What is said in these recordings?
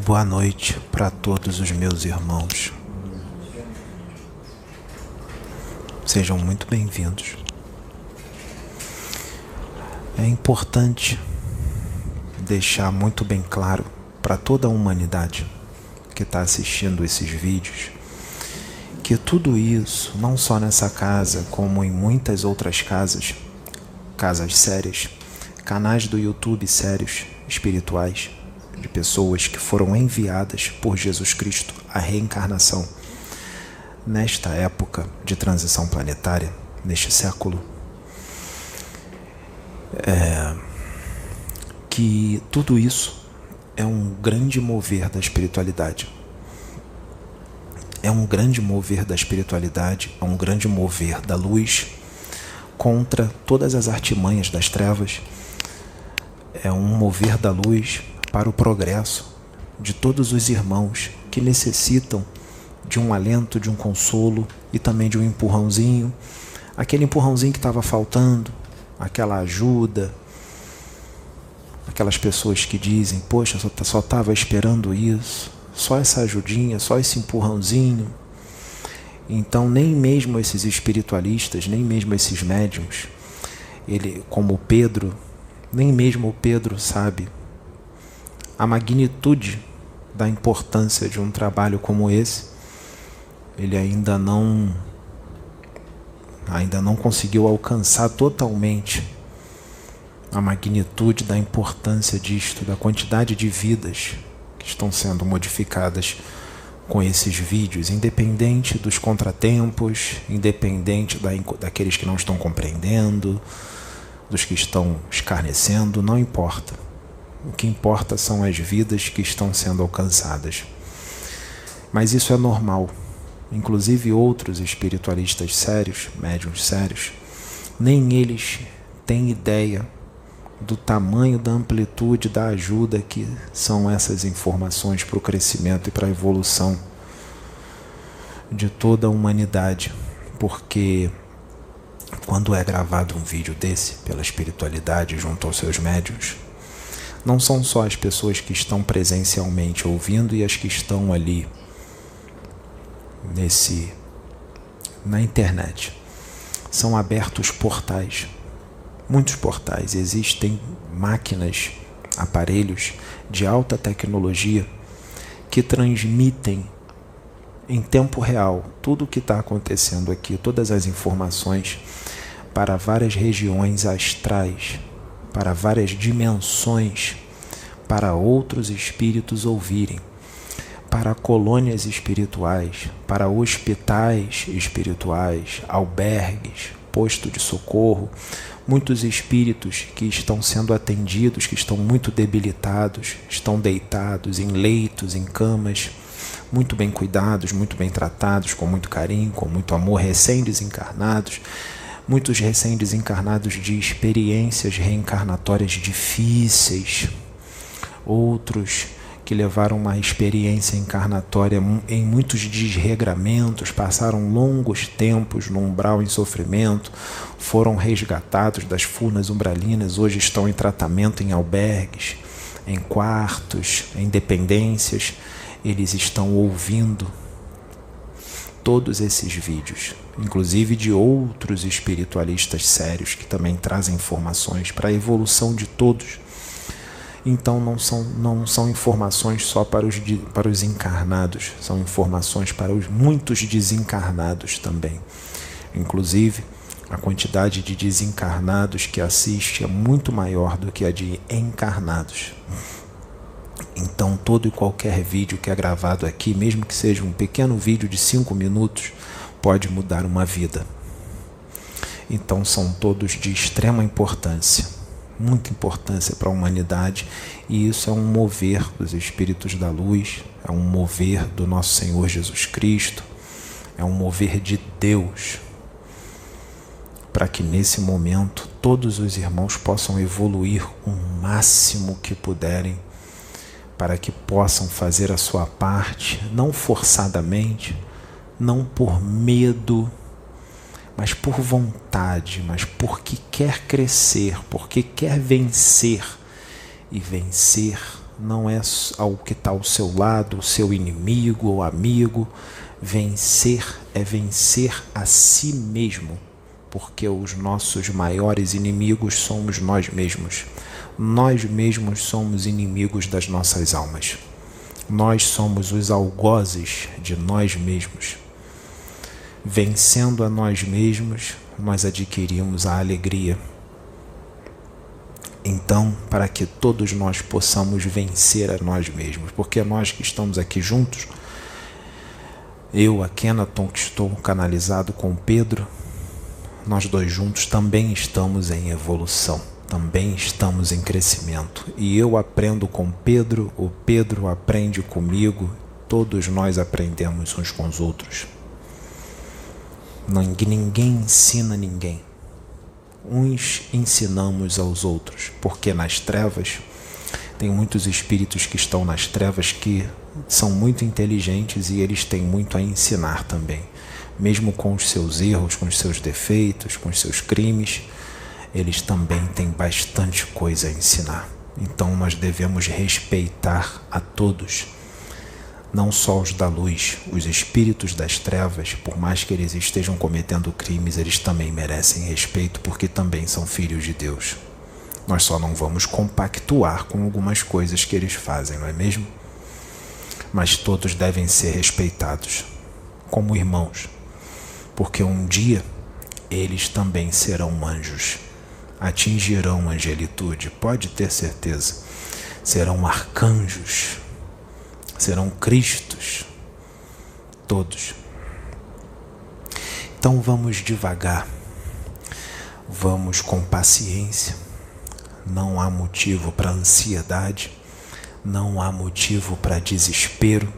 Boa noite para todos os meus irmãos. Sejam muito bem-vindos. É importante deixar muito bem claro para toda a humanidade que está assistindo esses vídeos que tudo isso, não só nessa casa, como em muitas outras casas sérias, canais do YouTube sérios, espirituais, de pessoas que foram enviadas por Jesus Cristo à reencarnação nesta época de transição planetária, neste século, que tudo isso é um grande mover da espiritualidade. É um grande mover da espiritualidade, é um grande mover da luz contra todas as artimanhas das trevas. É um mover da luz para o progresso de todos os irmãos que necessitam de um alento, de um consolo e também de um empurrãozinho, aquele empurrãozinho que estava faltando, aquela ajuda, aquelas pessoas que dizem, poxa, só estava esperando isso, só essa ajudinha, só esse empurrãozinho. Então nem mesmo esses espiritualistas, nem mesmo esses médiuns, como Pedro, nem mesmo o Pedro sabe a magnitude da importância de um trabalho como esse. Ele ainda não conseguiu alcançar totalmente a magnitude da importância disto, da quantidade de vidas que estão sendo modificadas com esses vídeos, independente dos contratempos, independente daqueles que não estão compreendendo, dos que estão escarnecendo, não importa. O que importa são as vidas que estão sendo alcançadas. Mas isso é normal. Inclusive outros espiritualistas sérios, médiuns sérios, nem eles têm ideia do tamanho, da amplitude, da ajuda que são essas informações para o crescimento e para a evolução de toda a humanidade. Porque quando é gravado um vídeo desse pela espiritualidade junto aos seus médiuns, não são só as pessoas que estão presencialmente ouvindo e as que estão ali na internet. São abertos portais, muitos portais. Existem máquinas, aparelhos de alta tecnologia que transmitem em tempo real tudo o que está acontecendo aqui, todas as informações para várias regiões astrais, para várias dimensões, para outros espíritos ouvirem, para colônias espirituais, para hospitais espirituais, albergues, posto de socorro, muitos espíritos que estão sendo atendidos, que estão muito debilitados, estão deitados em leitos, em camas, muito bem cuidados, muito bem tratados, com muito carinho, com muito amor, recém-desencarnados, muitos recém-desencarnados de experiências reencarnatórias difíceis, outros que levaram uma experiência encarnatória em muitos desregramentos, passaram longos tempos no umbral em sofrimento, foram resgatados das furnas umbralinas, hoje estão em tratamento em albergues, em quartos, em dependências. Eles estão ouvindo todos esses vídeos, inclusive de outros espiritualistas sérios que também trazem informações para a evolução de todos. Então não são informações só para os encarnados, são informações para os muitos desencarnados também. Inclusive, a quantidade de desencarnados que assiste é muito maior do que a de encarnados. Então todo e qualquer vídeo que é gravado aqui, mesmo que seja um pequeno vídeo de 5 minutos, pode mudar uma vida. Então são todos de extrema importância, muita importância para a humanidade, e isso é um mover dos espíritos da luz, é um mover do nosso Senhor Jesus Cristo, é um mover de Deus, para que nesse momento todos os irmãos possam evoluir o máximo que puderem, para que possam fazer a sua parte, não forçadamente, não por medo, mas por vontade, mas porque quer crescer, porque quer vencer, e vencer não é ao que está ao seu lado, o seu inimigo ou amigo. Vencer é vencer a si mesmo, porque os nossos maiores inimigos somos nós mesmos. Nós mesmos somos inimigos das nossas almas. Nós somos os algozes de nós mesmos. Vencendo a nós mesmos, nós adquirimos a alegria. Então, para que todos nós possamos vencer a nós mesmos, porque nós que estamos aqui juntos, eu, a Kenaton, que estou canalizado com o Pedro, nós dois juntos também estamos em evolução, também estamos em crescimento. E eu aprendo com o Pedro aprende comigo, todos nós aprendemos uns com os outros. Ninguém ensina ninguém. Uns ensinamos aos outros, porque nas trevas, tem muitos espíritos que estão nas trevas que são muito inteligentes e eles têm muito a ensinar também. Mesmo com os seus erros, com os seus defeitos, com os seus crimes, eles também têm bastante coisa a ensinar. Então nós devemos respeitar a todos, não só os da luz, os espíritos das trevas, por mais que eles estejam cometendo crimes, eles também merecem respeito, porque também são filhos de Deus. Nós só não vamos compactuar com algumas coisas que eles fazem, não é mesmo? Mas todos devem ser respeitados como irmãos, porque um dia eles também serão anjos, atingirão a angelitude, pode ter certeza. Serão arcanjos, serão Cristos, todos. Então vamos devagar, vamos com paciência, não há motivo para ansiedade, não há motivo para desespero,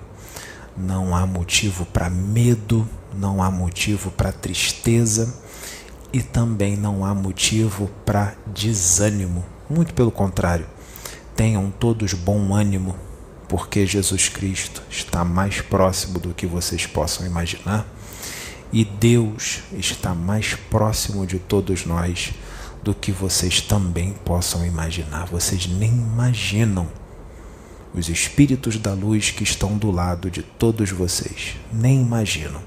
não há motivo para medo, não há motivo para tristeza e também não há motivo para desânimo. Muito pelo contrário, tenham todos bom ânimo, porque Jesus Cristo está mais próximo do que vocês possam imaginar e Deus está mais próximo de todos nós do que vocês também possam imaginar. Vocês nem imaginam os espíritos da luz que estão do lado de todos vocês, nem imaginam.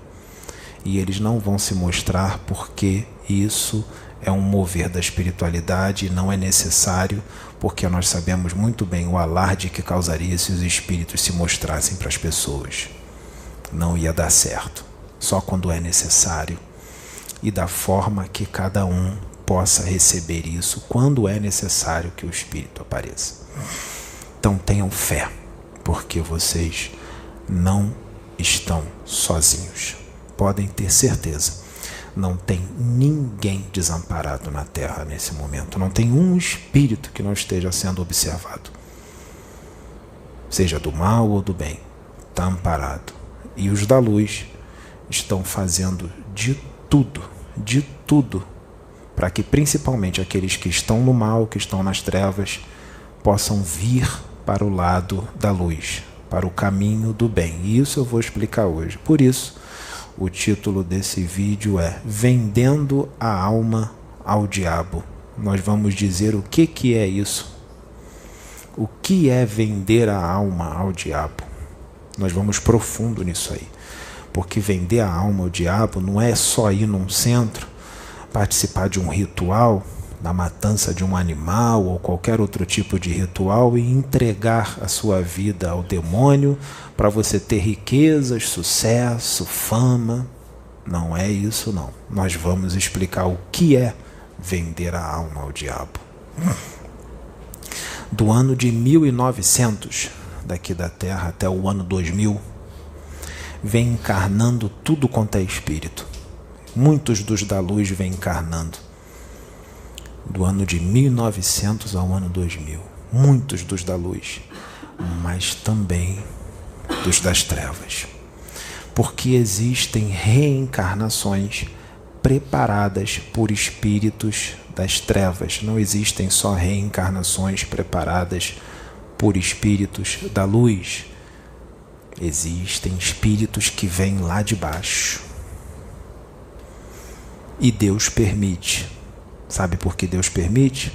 E eles não vão se mostrar porque isso é um mover da espiritualidade e não é necessário, porque nós sabemos muito bem o alarde que causaria se os espíritos se mostrassem para as pessoas. Não ia dar certo, só quando é necessário e da forma que cada um possa receber isso quando é necessário que o espírito apareça. Então tenham fé, porque vocês não estão sozinhos. Podem ter certeza, não tem ninguém desamparado na Terra nesse momento. Não tem um espírito que não esteja sendo observado, seja do mal ou do bem, está amparado. E os da luz estão fazendo de tudo, para que principalmente aqueles que estão no mal, que estão nas trevas, possam vir para o lado da luz, para o caminho do bem. E isso eu vou explicar hoje. Por isso, o título desse vídeo é Vendendo a Alma ao Diabo. Nós vamos dizer o que é isso. O que é vender a alma ao diabo? Nós vamos profundo nisso aí. Porque vender a alma ao diabo não é só ir num centro, participar de um ritual, da matança de um animal ou qualquer outro tipo de ritual e entregar a sua vida ao demônio para você ter riquezas, sucesso, fama. Não é isso não. Nós vamos explicar o que é vender a alma ao diabo. Do ano de 1900, daqui da Terra até o ano 2000, vem encarnando tudo quanto é espírito. Muitos dos da luz vêm encarnando. Do ano de 1900 ao ano 2000. Muitos dos da luz, mas também dos das trevas. Porque existem reencarnações preparadas por espíritos das trevas. Não existem só reencarnações preparadas por espíritos da luz. Existem espíritos que vêm lá de baixo. E Deus permite. Sabe por que Deus permite?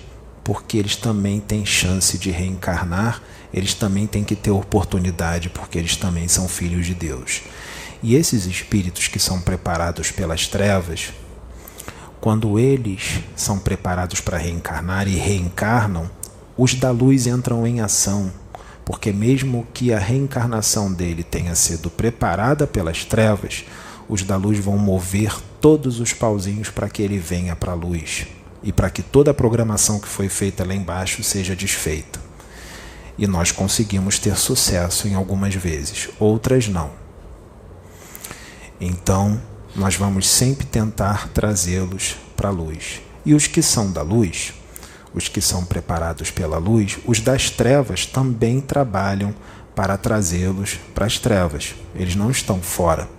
porque eles também têm chance de reencarnar, eles também têm que ter oportunidade, porque eles também são filhos de Deus. E esses espíritos que são preparados pelas trevas, quando eles são preparados para reencarnar e reencarnam, os da luz entram em ação, porque mesmo que a reencarnação dele tenha sido preparada pelas trevas, os da luz vão mover todos os pauzinhos para que ele venha para a luz e para que toda a programação que foi feita lá embaixo seja desfeita. E nós conseguimos ter sucesso em algumas vezes, outras não. Então, nós vamos sempre tentar trazê-los para a luz. E os que são da luz, os que são preparados pela luz, os das trevas também trabalham para trazê-los para as trevas. Eles não estão fora.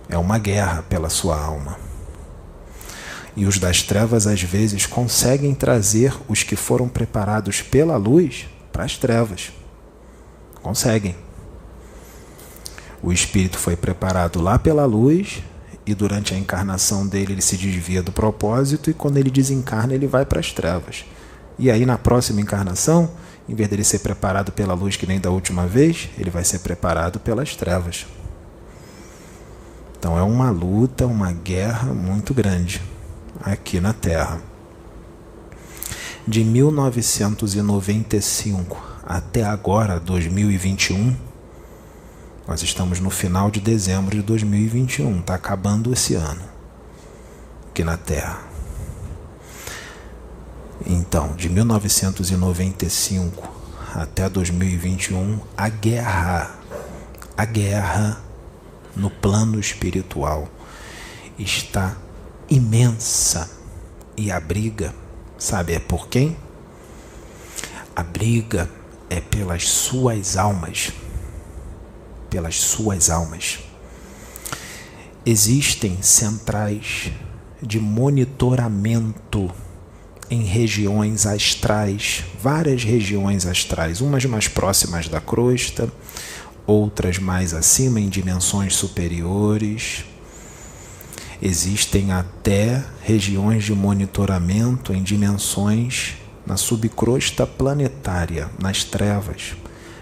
É uma guerra pela sua alma. E os das trevas, às vezes, conseguem trazer os que foram preparados pela luz para as trevas. Conseguem. O espírito foi preparado lá pela luz e durante a encarnação dele ele se desvia do propósito e quando ele desencarna ele vai para as trevas. E aí na próxima encarnação, em vez dele ser preparado pela luz que nem da última vez, ele vai ser preparado pelas trevas. Então é uma luta, uma guerra muito grande aqui na Terra. De 1995 até agora, 2021, nós estamos no final de dezembro de 2021, está acabando esse ano aqui na Terra. Então, de 1995 até 2021, a guerra no plano espiritual está imensa. E a briga, sabe, é por quem? A briga é pelas suas almas. Pelas suas almas. Existem centrais de monitoramento em regiões astrais, várias regiões astrais, umas mais próximas da crosta, outras mais acima em dimensões superiores. Existem até regiões de monitoramento em dimensões na subcrosta planetária, nas trevas,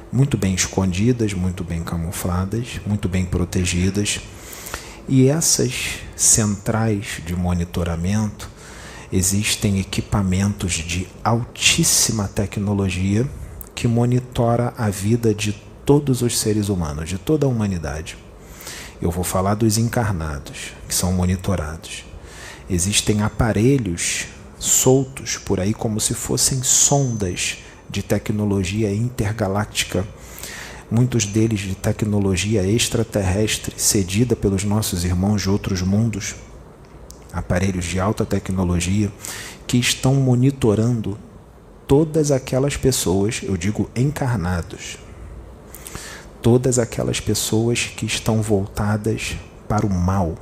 muito bem escondidas, muito bem camufladas, muito bem protegidas. E essas centrais de monitoramento, existem equipamentos de altíssima tecnologia que monitora a vida de todos os seres humanos, de toda a humanidade. Eu vou falar dos encarnados, que são monitorados. Existem aparelhos soltos por aí como se fossem sondas de tecnologia intergaláctica, muitos deles de tecnologia extraterrestre, cedida pelos nossos irmãos de outros mundos, aparelhos de alta tecnologia, que estão monitorando todas aquelas pessoas, eu digo encarnados, todas aquelas pessoas que estão voltadas para o mal.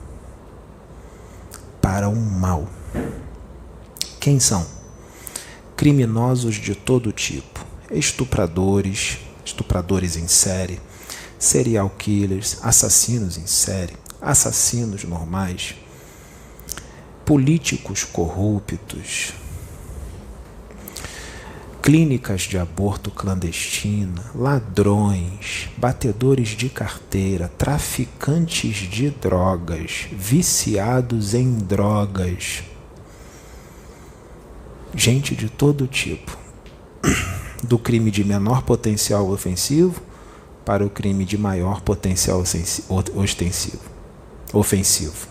Para o mal. Quem são? Criminosos de todo tipo, estupradores em série, serial killers, assassinos em série, assassinos normais, políticos corruptos, clínicas de aborto clandestina, ladrões, batedores de carteira, traficantes de drogas, viciados em drogas, gente de todo tipo, do crime de menor potencial ofensivo para o crime de maior potencial ofensivo.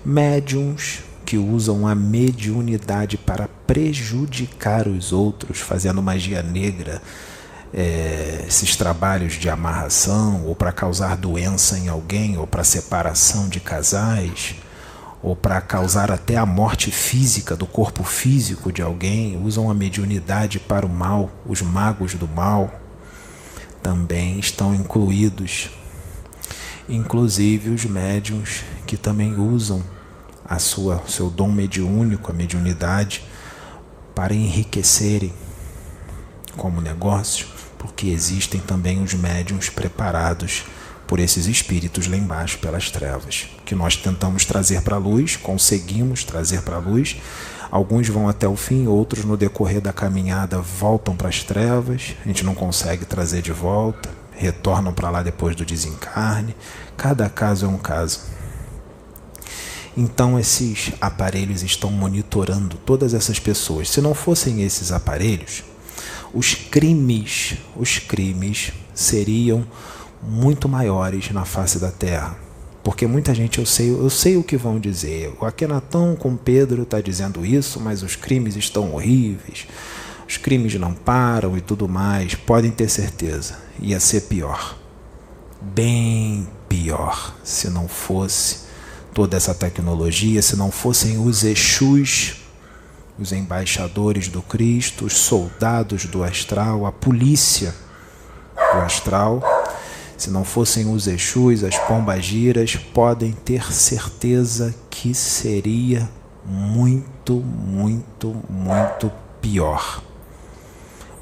Médiuns que usam a mediunidade para prejudicar os outros, fazendo magia negra, esses trabalhos de amarração, ou para causar doença em alguém, ou para separação de casais, ou para causar até a morte física do corpo físico de alguém, usam a mediunidade para o mal. Os magos do mal também estão incluídos, inclusive os médiuns que também usam seu dom mediúnico, a mediunidade, para enriquecerem como negócio, porque existem também os médiuns preparados por esses espíritos lá embaixo pelas trevas, que nós tentamos trazer para a luz, conseguimos trazer para a luz, Alguns vão até o fim, outros no decorrer da caminhada voltam para as trevas, a gente não consegue trazer de volta, retornam para lá depois do desencarne. Cada caso é um caso. Então esses aparelhos estão monitorando todas essas pessoas. Se não fossem esses aparelhos, os crimes seriam muito maiores na face da Terra. Porque muita gente, eu sei o que vão dizer. O Akhenaton com Pedro está dizendo isso, mas os crimes estão horríveis, os crimes não param e tudo mais. Podem ter certeza, ia ser pior. Bem pior, se não fosse toda essa tecnologia, se não fossem os Exus, os embaixadores do Cristo, os soldados do astral, a polícia do astral. Se não fossem os Exus, as pombagiras, podem ter certeza que seria muito, muito, muito pior.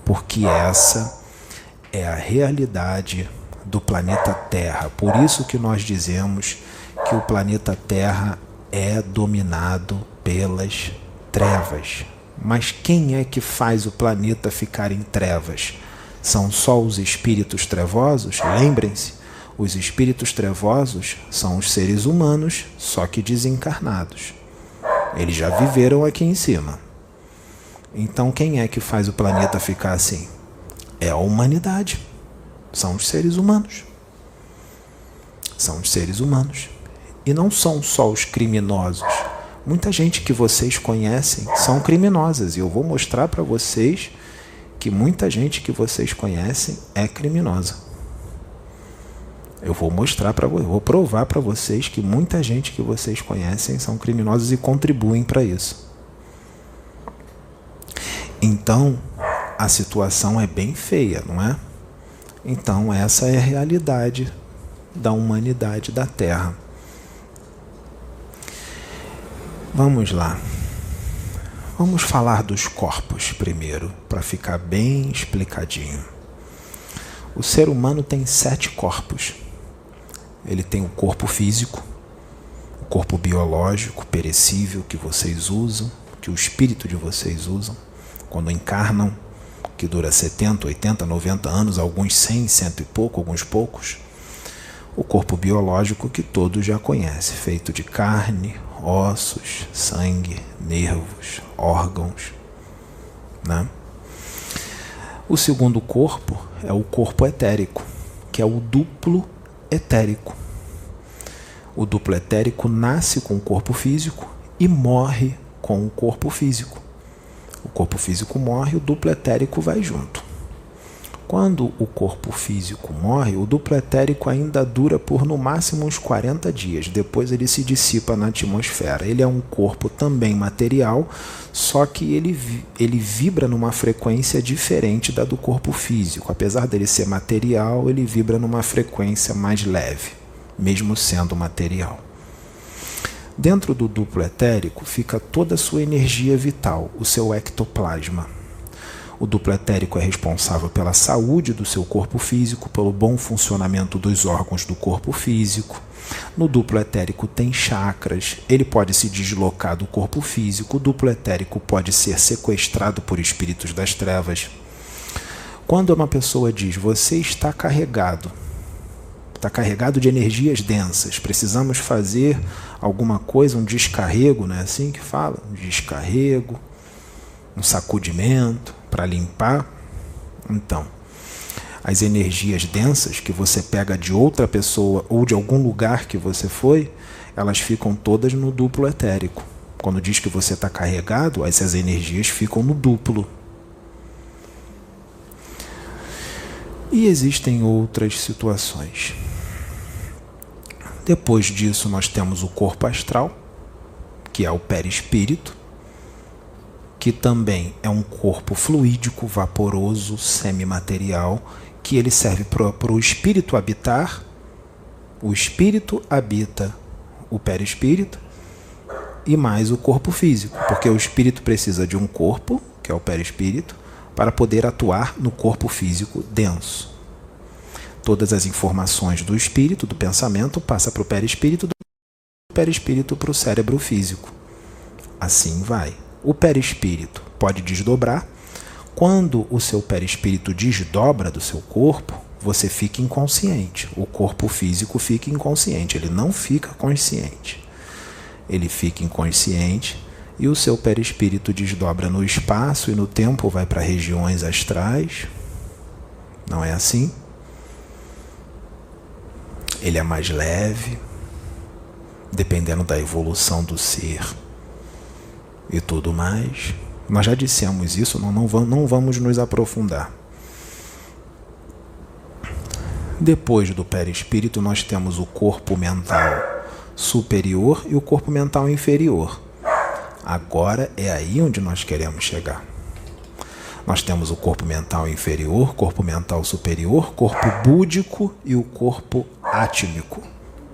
Porque essa é a realidade do planeta Terra. Por isso que nós dizemos que o planeta Terra é dominado pelas trevas. Mas quem é que faz o planeta ficar em trevas? São só os espíritos trevosos? Lembrem-se, os espíritos trevosos são os seres humanos, só que desencarnados. Eles já viveram aqui em cima. Então quem é que faz o planeta ficar assim? É a humanidade. São os seres humanos. São os seres humanos. E não são só os criminosos. Muita gente que vocês conhecem são criminosas. E eu vou mostrar para vocês que muita gente que vocês conhecem é criminosa. Eu vou mostrar para vocês, vou provar para vocês que muita gente que vocês conhecem são criminosos e contribuem para isso. Então, a situação é bem feia, não é? Então, essa é a realidade da humanidade da Terra. Vamos lá. Vamos falar dos corpos primeiro, para ficar bem explicadinho. O ser humano tem 7 corpos. Ele tem o corpo físico, o corpo biológico, perecível, que vocês usam, que o espírito de vocês usam, quando encarnam, que dura 70, 80, 90 anos, alguns 100, 100 e pouco, alguns poucos. O corpo biológico que todos já conhecem, feito de carne, ossos, sangue, nervos, órgãos, né? O segundo corpo é o corpo etérico, que é o duplo etérico. O duplo etérico nasce com o corpo físico e morre com o corpo físico. O corpo físico morre, o duplo etérico vai junto. Quando o corpo físico morre, o duplo etérico ainda dura por no máximo uns 40 dias. Depois ele se dissipa na atmosfera. Ele é um corpo também material, só que ele vibra numa frequência diferente da do corpo físico. Apesar dele ser material, ele vibra numa frequência mais leve, mesmo sendo material. Dentro do duplo etérico fica toda a sua energia vital, o seu ectoplasma. O duplo etérico é responsável pela saúde do seu corpo físico, pelo bom funcionamento dos órgãos do corpo físico. No duplo etérico tem chakras, ele pode se deslocar do corpo físico, o duplo etérico pode ser sequestrado por espíritos das trevas. Quando uma pessoa diz, você está carregado de energias densas, precisamos fazer alguma coisa, um descarrego, não é assim que fala? Um descarrego, um sacudimento para limpar. Então, as energias densas que você pega de outra pessoa ou de algum lugar que você foi, elas ficam todas no duplo etérico. Quando diz que você está carregado, essas energias ficam no duplo. E existem outras situações. Depois disso, nós temos o corpo astral, que é o perispírito, que também é um corpo fluídico, vaporoso, semimaterial, que ele serve para o espírito habitar. O espírito habita o perispírito e mais o corpo físico, porque o espírito precisa de um corpo, que é o perispírito, para poder atuar no corpo físico denso. Todas as informações do espírito, do pensamento, passam para o perispírito, do perispírito para o cérebro físico. Assim vai. O perispírito pode desdobrar. Quando o seu perispírito desdobra do seu corpo, você fica inconsciente. O corpo físico fica inconsciente, ele não fica consciente. Ele fica inconsciente e o seu perispírito desdobra no espaço e no tempo, vai para regiões astrais. Não é assim? Ele é mais leve, dependendo da evolução do ser e tudo mais. Nós já dissemos isso, não vamos nos aprofundar. Depois do perispírito, nós temos o corpo mental superior e o corpo mental inferior. Agora é aí onde nós queremos chegar. Nós temos o corpo mental inferior, corpo mental superior, corpo búdico e o corpo átmico,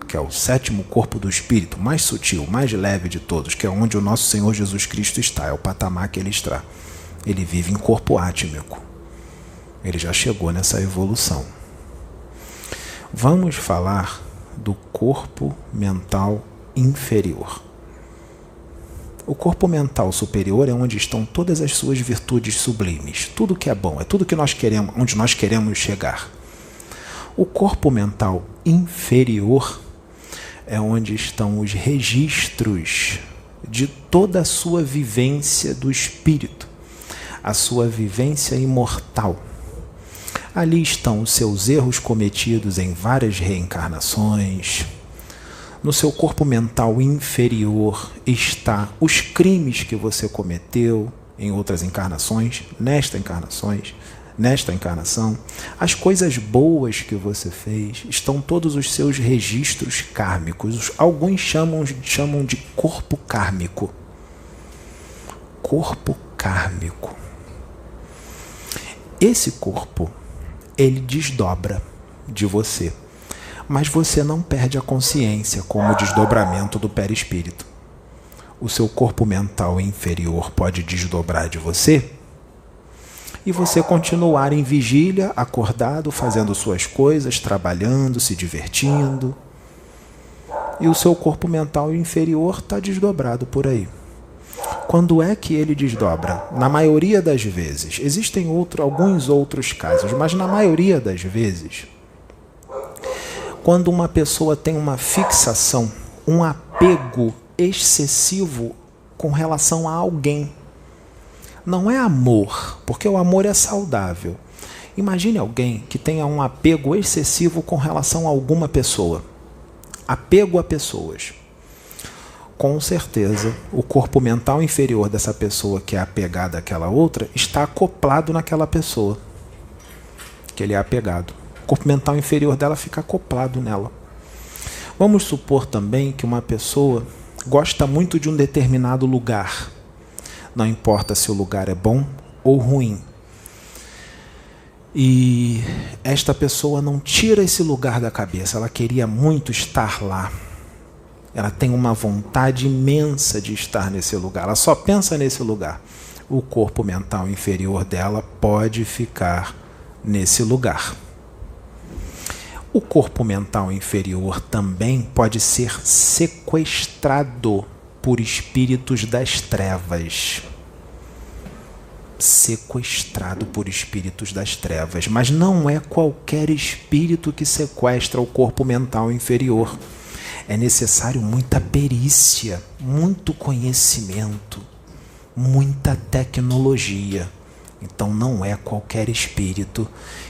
que é o sétimo corpo do espírito, mais sutil, mais leve de todos, que é onde o nosso Senhor Jesus Cristo está, é o patamar que ele está. Ele vive em corpo átmico. Ele já chegou nessa evolução. Vamos falar do corpo mental inferior. O corpo mental superior é onde estão todas as suas virtudes sublimes. Tudo que é bom, é tudo que nós queremos, onde nós queremos chegar. O corpo mental inferior é onde estão os registros de toda a sua vivência do espírito, a sua vivência imortal. Ali estão os seus erros cometidos em várias reencarnações. No seu corpo mental inferior está os crimes que você cometeu em outras encarnações, nesta encarnação, as coisas boas que você fez, estão todos os seus registros kármicos. Alguns chamam de corpo kármico. Corpo kármico. Esse corpo, ele desdobra de você. Mas você não perde a consciência como o desdobramento do perispírito. O seu corpo mental inferior pode desdobrar de você e você continuar em vigília, acordado, fazendo suas coisas, trabalhando, se divertindo. E o seu corpo mental inferior está desdobrado por aí. Quando é que ele desdobra? Na maioria das vezes. Existem alguns outros casos, mas na maioria das vezes, quando uma pessoa tem uma fixação, um apego excessivo com relação a alguém. Não é amor, porque o amor é saudável. Imagine alguém que tenha um apego excessivo com relação a alguma pessoa. Apego a pessoas. Com certeza, o corpo mental inferior dessa pessoa que é apegada àquela outra está acoplado naquela pessoa que ele é apegado. O corpo mental inferior dela fica acoplado nela. Vamos supor também que uma pessoa gosta muito de um determinado lugar. Não importa se o lugar é bom ou ruim. E esta pessoa não tira esse lugar da cabeça. Ela queria muito estar lá. Ela tem uma vontade imensa de estar nesse lugar. Ela só pensa nesse lugar. O corpo mental inferior dela pode ficar nesse lugar. O corpo mental inferior também pode ser sequestrado por espíritos das trevas. Sequestrado por espíritos das trevas. Mas não é qualquer espírito que sequestra o corpo mental inferior. É necessário muita perícia, muito conhecimento, muita tecnologia. Então não é qualquer espírito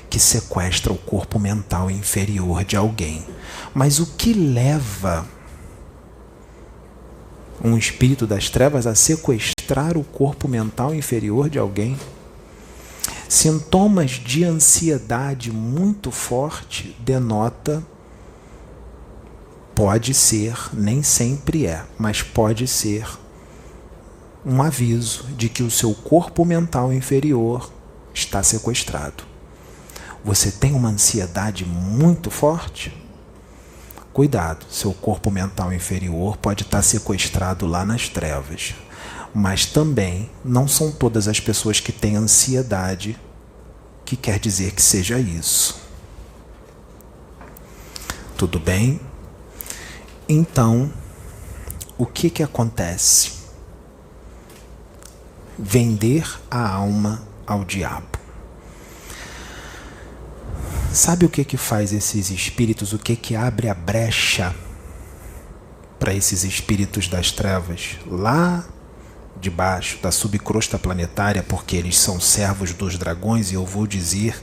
que sequestra o corpo mental inferior de alguém. Mas o que leva um espírito das trevas a sequestrar o corpo mental inferior de alguém? Sintomas de ansiedade muito forte denota, pode ser, nem sempre é, mas pode ser um aviso de que o seu corpo mental inferior está sequestrado. Você tem uma ansiedade muito forte? Cuidado, seu corpo mental inferior pode estar sequestrado lá nas trevas. Mas também não são todas as pessoas que têm ansiedade que quer dizer que seja isso. Tudo bem? Então, o que acontece? vender a alma ao diabo. Sabe o que faz esses espíritos, o que abre a brecha para esses espíritos das trevas lá debaixo da subcrosta planetária, porque eles são servos dos dragões, e eu vou dizer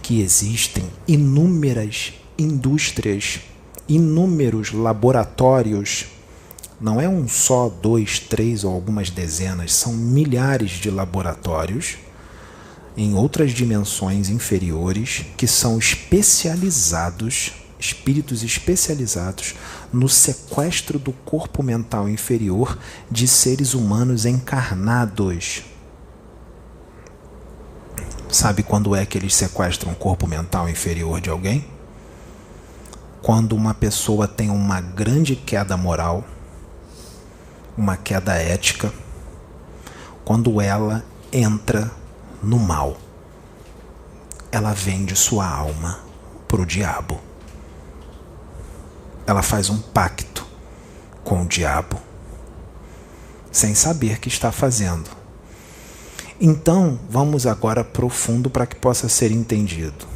que existem inúmeras indústrias, inúmeros laboratórios. Não é um só, 2, 3 ou algumas dezenas, são milhares de laboratórios em outras dimensões inferiores que são especializados, espíritos especializados no sequestro do corpo mental inferior de seres humanos encarnados. Sabe quando é que eles sequestram o corpo mental inferior de alguém? Quando uma pessoa tem uma grande queda moral, uma queda ética, quando ela entra no mal, ela vende sua alma para o diabo. Ela faz um pacto com o diabo, sem saber que está fazendo. Então, vamos agora profundo para que possa ser entendido.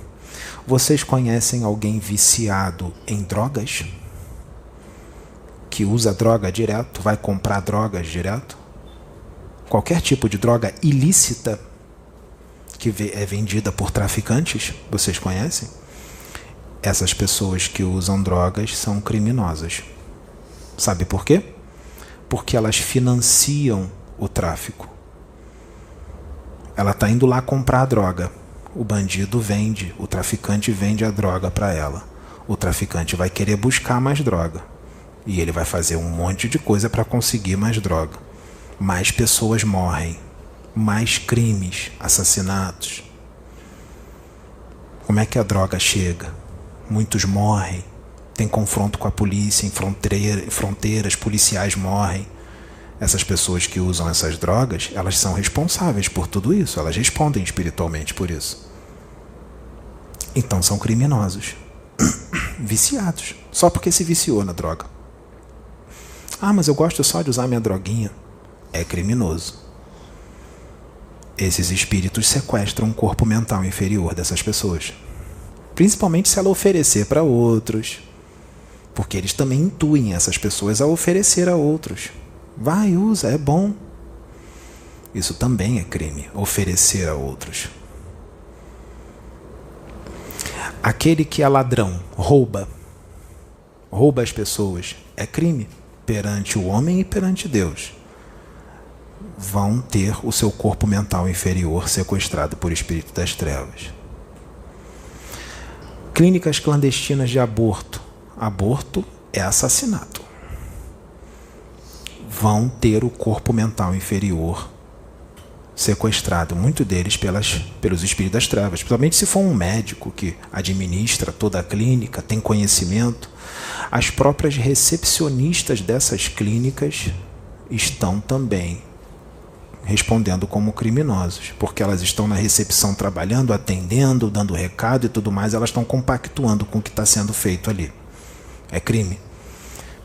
Vocês conhecem alguém viciado em drogas? Que usa droga direto, vai comprar drogas direto? Qualquer tipo de droga ilícita que é vendida por traficantes, vocês conhecem? Essas pessoas que usam drogas são criminosas. Sabe por quê? Porque elas financiam o tráfico. Ela está indo lá comprar a droga. O bandido vende, o traficante vende a droga para ela. O traficante vai querer buscar mais droga. E ele vai fazer um monte de coisa para conseguir mais droga. Mais pessoas morrem. Mais crimes, assassinatos. Como é que a droga chega? Muitos morrem. Tem confronto com a polícia em fronteiras, policiais morrem. Essas pessoas que usam essas drogas, elas são responsáveis por tudo isso. Elas respondem espiritualmente por isso. Então são criminosos. Viciados. Só porque se viciou na droga. Ah, mas eu gosto só de usar minha droguinha. É criminoso. Esses espíritos sequestram o corpo mental inferior dessas pessoas. Principalmente se ela oferecer para outros. Porque eles também intuem essas pessoas a oferecer a outros. Vai, usa, é bom. Isso também é crime, oferecer a outros. Aquele que é ladrão, rouba as pessoas, é crime perante o homem e perante Deus. Vão ter o seu corpo mental inferior sequestrado por espírito das trevas. Clínicas clandestinas de aborto. Aborto é assassinato. Vão ter o corpo mental inferior sequestrado, muito deles pelos espíritos das trevas, principalmente se for um médico que administra toda a clínica, tem conhecimento. As próprias recepcionistas dessas clínicas estão também respondendo como criminosos, porque elas estão na recepção trabalhando, atendendo, dando recado e tudo mais, elas estão compactuando com o que está sendo feito ali. É crime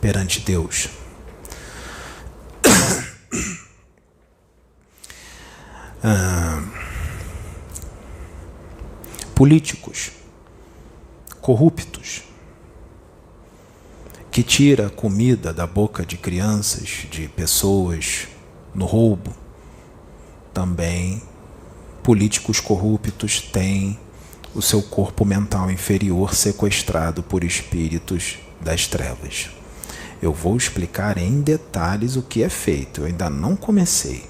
perante Deus. Políticos corruptos que tira comida da boca de crianças, de pessoas, no roubo. Também políticos corruptos têm o seu corpo mental inferior sequestrado por espíritos das trevas. Eu vou explicar em detalhes o que é feito. Eu ainda não comecei.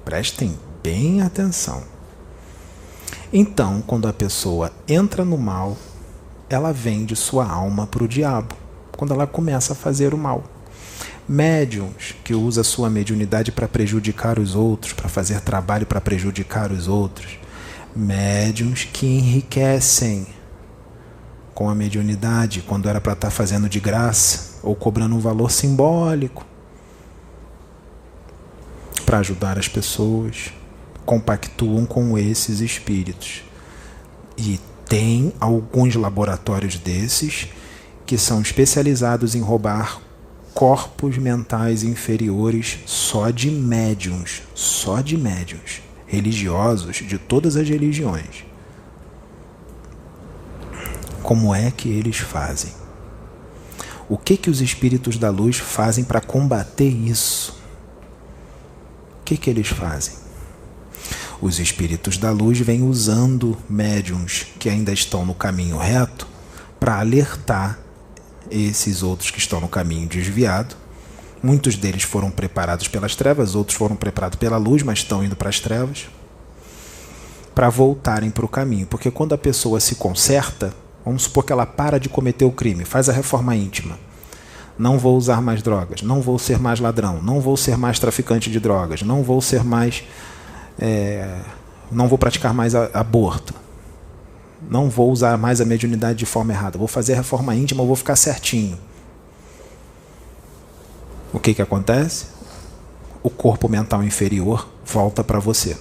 Prestem bem atenção. Então, quando a pessoa entra no mal, ela vende sua alma para o diabo. Quando ela começa a fazer o mal. Médiuns que usam sua mediunidade para prejudicar os outros, para fazer trabalho para prejudicar os outros. Médiuns que enriquecem com a mediunidade, quando era para estar fazendo de graça, ou cobrando um valor simbólico, para ajudar as pessoas, compactuam com esses espíritos. E tem alguns laboratórios desses que são especializados em roubar corpos mentais inferiores só de médiuns, religiosos de todas as religiões. Como é que eles fazem? O que os espíritos da luz fazem para combater isso? O que eles fazem? Os espíritos da luz vêm usando médiuns que ainda estão no caminho reto para alertar esses outros que estão no caminho desviado. Muitos deles foram preparados pelas trevas, outros foram preparados pela luz, mas estão indo para as trevas, para voltarem para o caminho. Porque quando a pessoa se conserta, vamos supor que ela para de cometer o crime, faz a reforma íntima. Não vou usar mais drogas, não vou ser mais ladrão, não vou ser mais traficante de drogas, não vou ser mais... não vou praticar mais aborto. Não vou usar mais a mediunidade de forma errada. Vou fazer a reforma íntima, vou ficar certinho. O que acontece? O corpo mental inferior volta para você.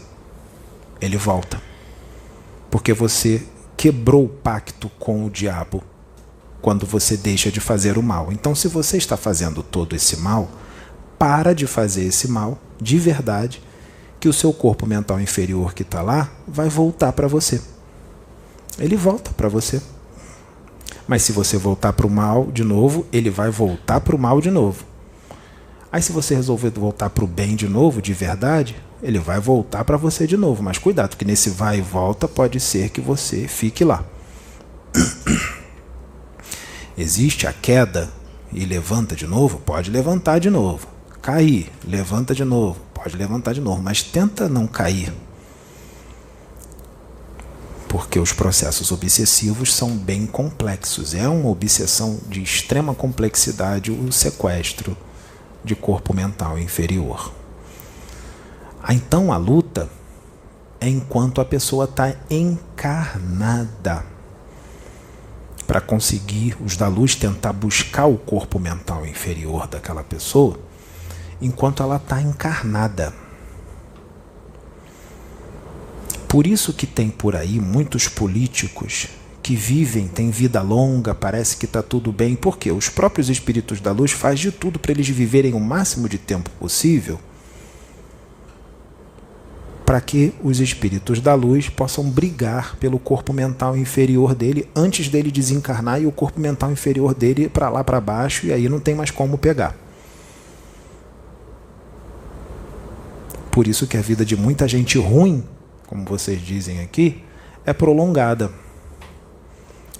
Ele volta. Porque você quebrou o pacto com o diabo quando você deixa de fazer o mal. Então, se você está fazendo todo esse mal, para de fazer esse mal, de verdade, que o seu corpo mental inferior que está lá vai voltar para você. Ele volta para você. Mas se você voltar para o mal de novo, ele vai voltar para o mal de novo. Aí se você resolver voltar para o bem de novo, de verdade, ele vai voltar para você de novo. Mas cuidado, porque nesse vai e volta pode ser que você fique lá. Existe a queda e levanta de novo? Pode levantar de novo. Cair, levanta de novo. Pode levantar de novo, mas tenta não cair. Porque os processos obsessivos são bem complexos. É uma obsessão de extrema complexidade o sequestro de corpo mental inferior. Então a luta é enquanto a pessoa está encarnada. Para conseguir os da luz tentar buscar o corpo mental inferior daquela pessoa enquanto ela está encarnada. Por isso que tem por aí muitos políticos que vivem, têm vida longa, parece que está tudo bem, porque os próprios espíritos da luz fazem de tudo para eles viverem o máximo de tempo possível, para que os espíritos da luz possam brigar pelo corpo mental inferior dele antes dele desencarnar e o corpo mental inferior dele para lá para baixo, e aí não tem mais como pegar. Por isso que a vida de muita gente ruim, como vocês dizem aqui, é prolongada,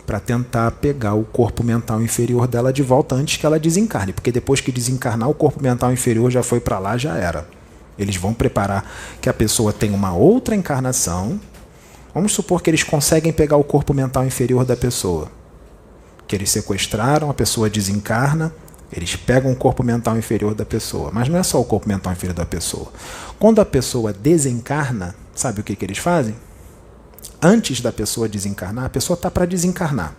para tentar pegar o corpo mental inferior dela de volta antes que ela desencarne, porque depois que desencarnar, o corpo mental inferior já foi para lá, já era. Eles vão preparar que a pessoa tenha uma outra encarnação. Vamos supor que eles conseguem pegar o corpo mental inferior da pessoa, que eles sequestraram, a pessoa desencarna, eles pegam o corpo mental inferior da pessoa. Mas não é só o corpo mental inferior da pessoa. Quando a pessoa desencarna, sabe o que eles fazem? Antes da pessoa desencarnar, a pessoa está para desencarnar.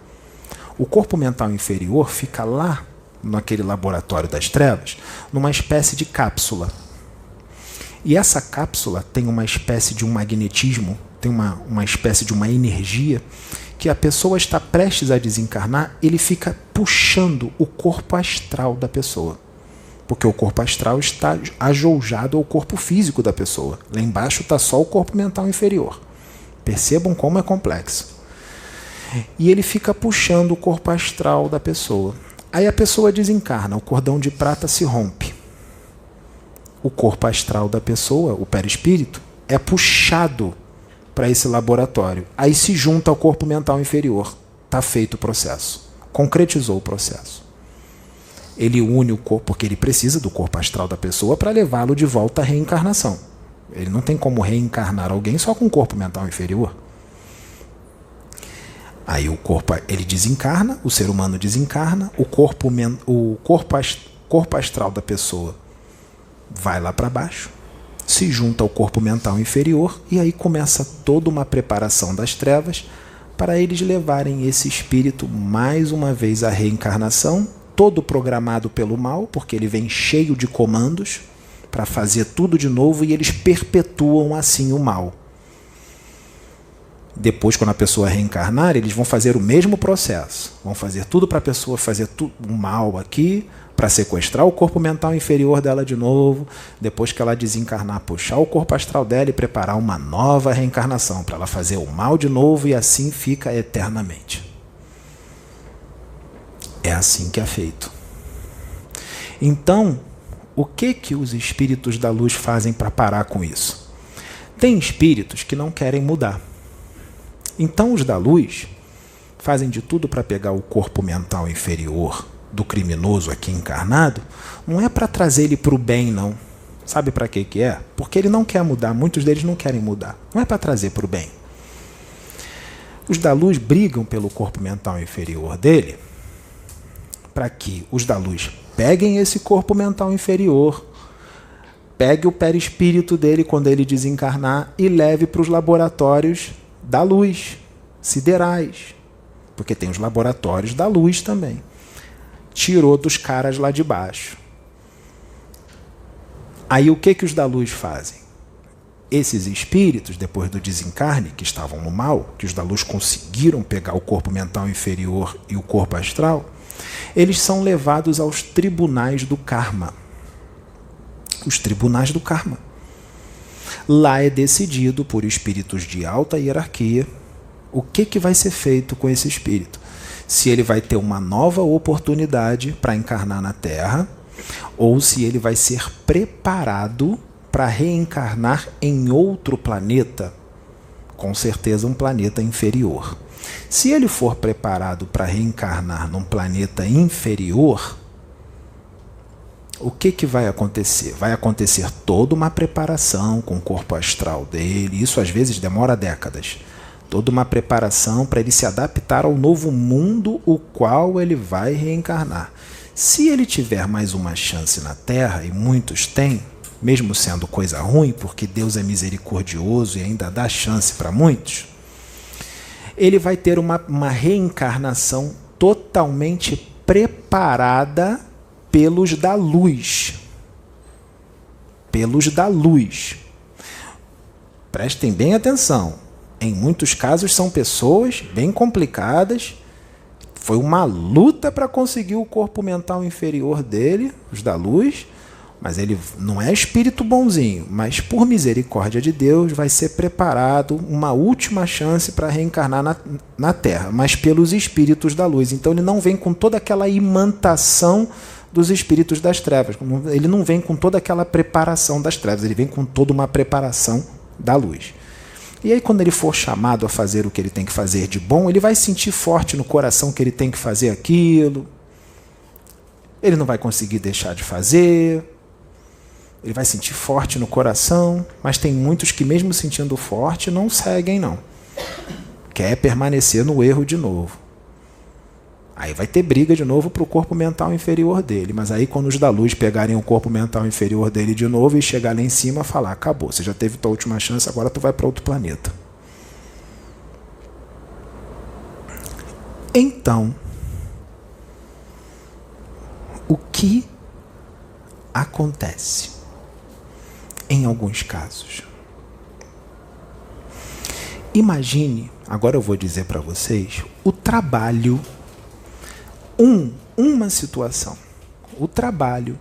O corpo mental inferior fica lá, naquele laboratório das trevas, numa espécie de cápsula. E essa cápsula tem uma espécie de um magnetismo, tem uma espécie de uma energia, que a pessoa está prestes a desencarnar, ele fica puxando o corpo astral da pessoa. Porque o corpo astral está ajoujado ao corpo físico da pessoa. Lá embaixo está só o corpo mental inferior. Percebam como é complexo. E ele fica puxando o corpo astral da pessoa. Aí a pessoa desencarna, o cordão de prata se rompe. O corpo astral da pessoa, o perispírito, é puxado para esse laboratório. Aí se junta ao corpo mental inferior. Está feito o processo. Concretizou o processo. Ele une o corpo, porque ele precisa do corpo astral da pessoa para levá-lo de volta à reencarnação. Ele não tem como reencarnar alguém só com o corpo mental inferior. Aí o corpo, ele desencarna, o ser humano desencarna, o corpo astral da pessoa vai lá para baixo, se junta ao corpo mental inferior, e aí começa toda uma preparação das trevas para eles levarem esse espírito mais uma vez à reencarnação, todo programado pelo mal, porque ele vem cheio de comandos para fazer tudo de novo, e eles perpetuam assim o mal. Depois, quando a pessoa reencarnar, eles vão fazer o mesmo processo. Vão fazer tudo para a pessoa fazer tudo um mal aqui, para sequestrar o corpo mental inferior dela de novo. Depois que ela desencarnar, puxar o corpo astral dela e preparar uma nova reencarnação para ela fazer o mal de novo, e assim fica eternamente. É assim que é feito. Então, o que os espíritos da luz fazem para parar com isso? Tem espíritos que não querem mudar. Então os da luz fazem de tudo para pegar o corpo mental inferior do criminoso aqui encarnado, não é para trazer ele para o bem, não. Sabe para que é? Porque ele não quer mudar, muitos deles não querem mudar. Não é para trazer para o bem. Os da luz brigam pelo corpo mental inferior dele para que os da luz peguem esse corpo mental inferior, pegue o perispírito dele quando ele desencarnar e leve para os laboratórios da luz, siderais, porque tem os laboratórios da luz também. Tirou dos caras lá de baixo. Aí o que os da luz fazem? Esses espíritos, depois do desencarne, que estavam no mal, que os da luz conseguiram pegar o corpo mental inferior e o corpo astral, eles são levados aos tribunais do karma. Os tribunais do karma. Lá é decidido por espíritos de alta hierarquia o que vai ser feito com esse espírito. Se ele vai ter uma nova oportunidade para encarnar na Terra, ou se ele vai ser preparado para reencarnar em outro planeta, com certeza um planeta inferior. Se ele for preparado para reencarnar num planeta inferior, o que vai acontecer? Vai acontecer toda uma preparação com o corpo astral dele. Isso às vezes demora décadas. Toda uma preparação para ele se adaptar ao novo mundo o qual ele vai reencarnar. Se ele tiver mais uma chance na Terra, e muitos têm, mesmo sendo coisa ruim, porque Deus é misericordioso e ainda dá chance para muitos, ele vai ter uma reencarnação totalmente preparada pelos da luz. Pelos da luz. Prestem bem atenção. Em muitos casos são pessoas bem complicadas. Foi uma luta para conseguir o corpo mental inferior dele, os da luz, mas ele não é espírito bonzinho, mas por misericórdia de Deus vai ser preparado uma última chance para reencarnar na Terra, mas pelos espíritos da luz. Então ele não vem com toda aquela imantação dos espíritos das trevas. Ele não vem com toda aquela preparação das trevas, ele vem com toda uma preparação da luz. E aí quando ele for chamado a fazer o que ele tem que fazer de bom, ele vai sentir forte no coração que ele tem que fazer aquilo. Ele não vai conseguir deixar de fazer. Ele vai sentir forte no coração, mas tem muitos que mesmo sentindo forte não seguem não. Quer permanecer no erro de novo. Aí vai ter briga de novo para o corpo mental inferior dele. Mas aí quando os da luz pegarem o corpo mental inferior dele de novo e chegar lá em cima, falar, acabou, você já teve tua última chance, agora tu vai para outro planeta. Então, o que acontece em alguns casos? Imagine, agora eu vou dizer para vocês, o trabalho, uma situação, o trabalho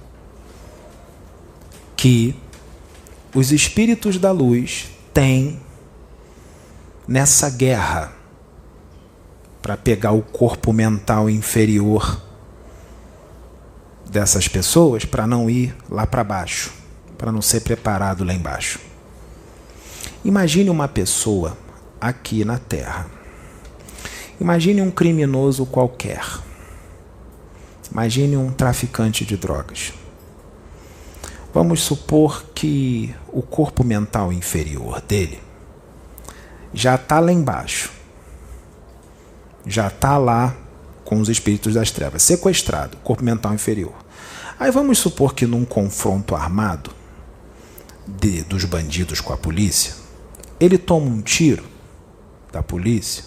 que os espíritos da luz têm nessa guerra para pegar o corpo mental inferior dessas pessoas para não ir lá para baixo, para não ser preparado lá embaixo. Imagine uma pessoa aqui na Terra. Imagine um criminoso qualquer. Imagine um traficante de drogas. Vamos supor que o corpo mental inferior dele já está lá embaixo. Já está lá com os espíritos das trevas, sequestrado, corpo mental inferior. Aí vamos supor que num confronto armado dos bandidos com a polícia, ele toma um tiro da polícia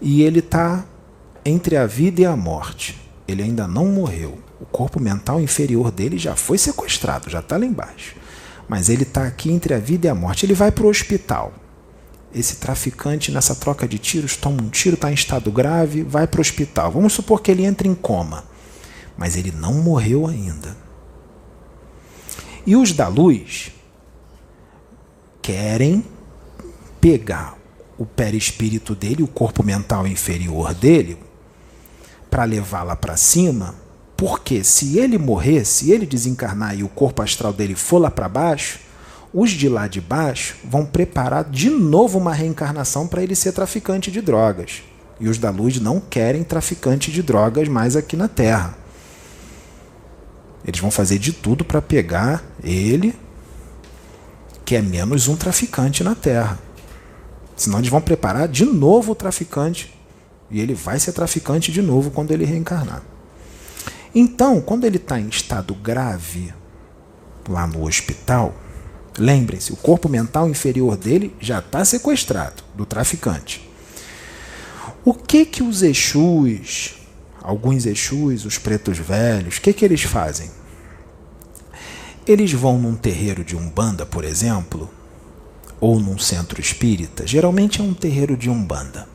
e ele está entre a vida e a morte. Ele ainda não morreu. O corpo mental inferior dele já foi sequestrado, já está lá embaixo. Mas ele está aqui entre a vida e a morte. Ele vai para o hospital. esse traficante, nessa troca de tiros, toma um tiro, está em estado grave, vai para o hospital. Vamos supor que ele entre em coma, mas ele não morreu ainda. E os da luz querem pegar o perispírito dele, o corpo mental inferior dele, para levá-la para cima, porque se ele morrer, se ele desencarnar e o corpo astral dele for lá para baixo, os de lá de baixo vão preparar de novo uma reencarnação para ele ser traficante de drogas. E os da luz não querem traficante de drogas mais aqui na Terra. Eles vão fazer de tudo para pegar ele, que é menos um traficante na Terra. Senão eles vão preparar de novo o traficante e ele vai ser traficante de novo quando ele reencarnar. Então, quando ele está em estado grave lá no hospital, lembrem-se, o corpo mental inferior dele já está sequestrado do traficante. O que os Exus, alguns Exus, os pretos velhos, o que eles fazem? Eles vão num terreiro de Umbanda, por exemplo, ou num centro espírita. Geralmente é um terreiro de Umbanda,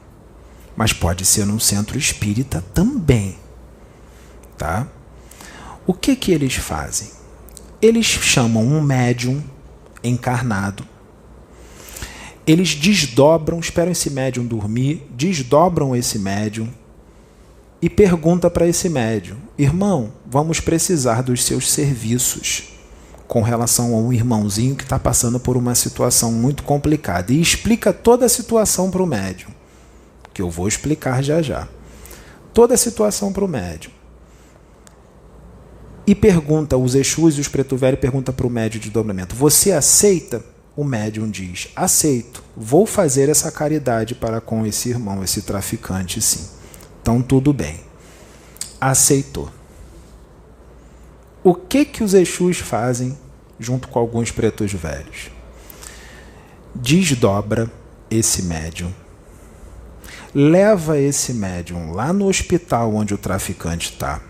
mas pode ser num centro espírita também. Tá? O que eles fazem? Eles chamam um médium encarnado, eles desdobram, esperam esse médium dormir, desdobram esse médium e pergunta para esse médium: irmão, vamos precisar dos seus serviços com relação a um irmãozinho que está passando por uma situação muito complicada. E explica toda a situação para o médium, que eu vou explicar já já. Toda a situação para o médium. E pergunta, os Exus e os Preto Velho perguntam para o médium de dobramento: você aceita? O médium diz: aceito, vou fazer essa caridade para com esse irmão, esse traficante, sim. Então tudo bem. Aceitou. O que os Exus fazem junto com alguns Pretos Velhos? Desdobra esse médium, leva esse médium lá no hospital onde o traficante está.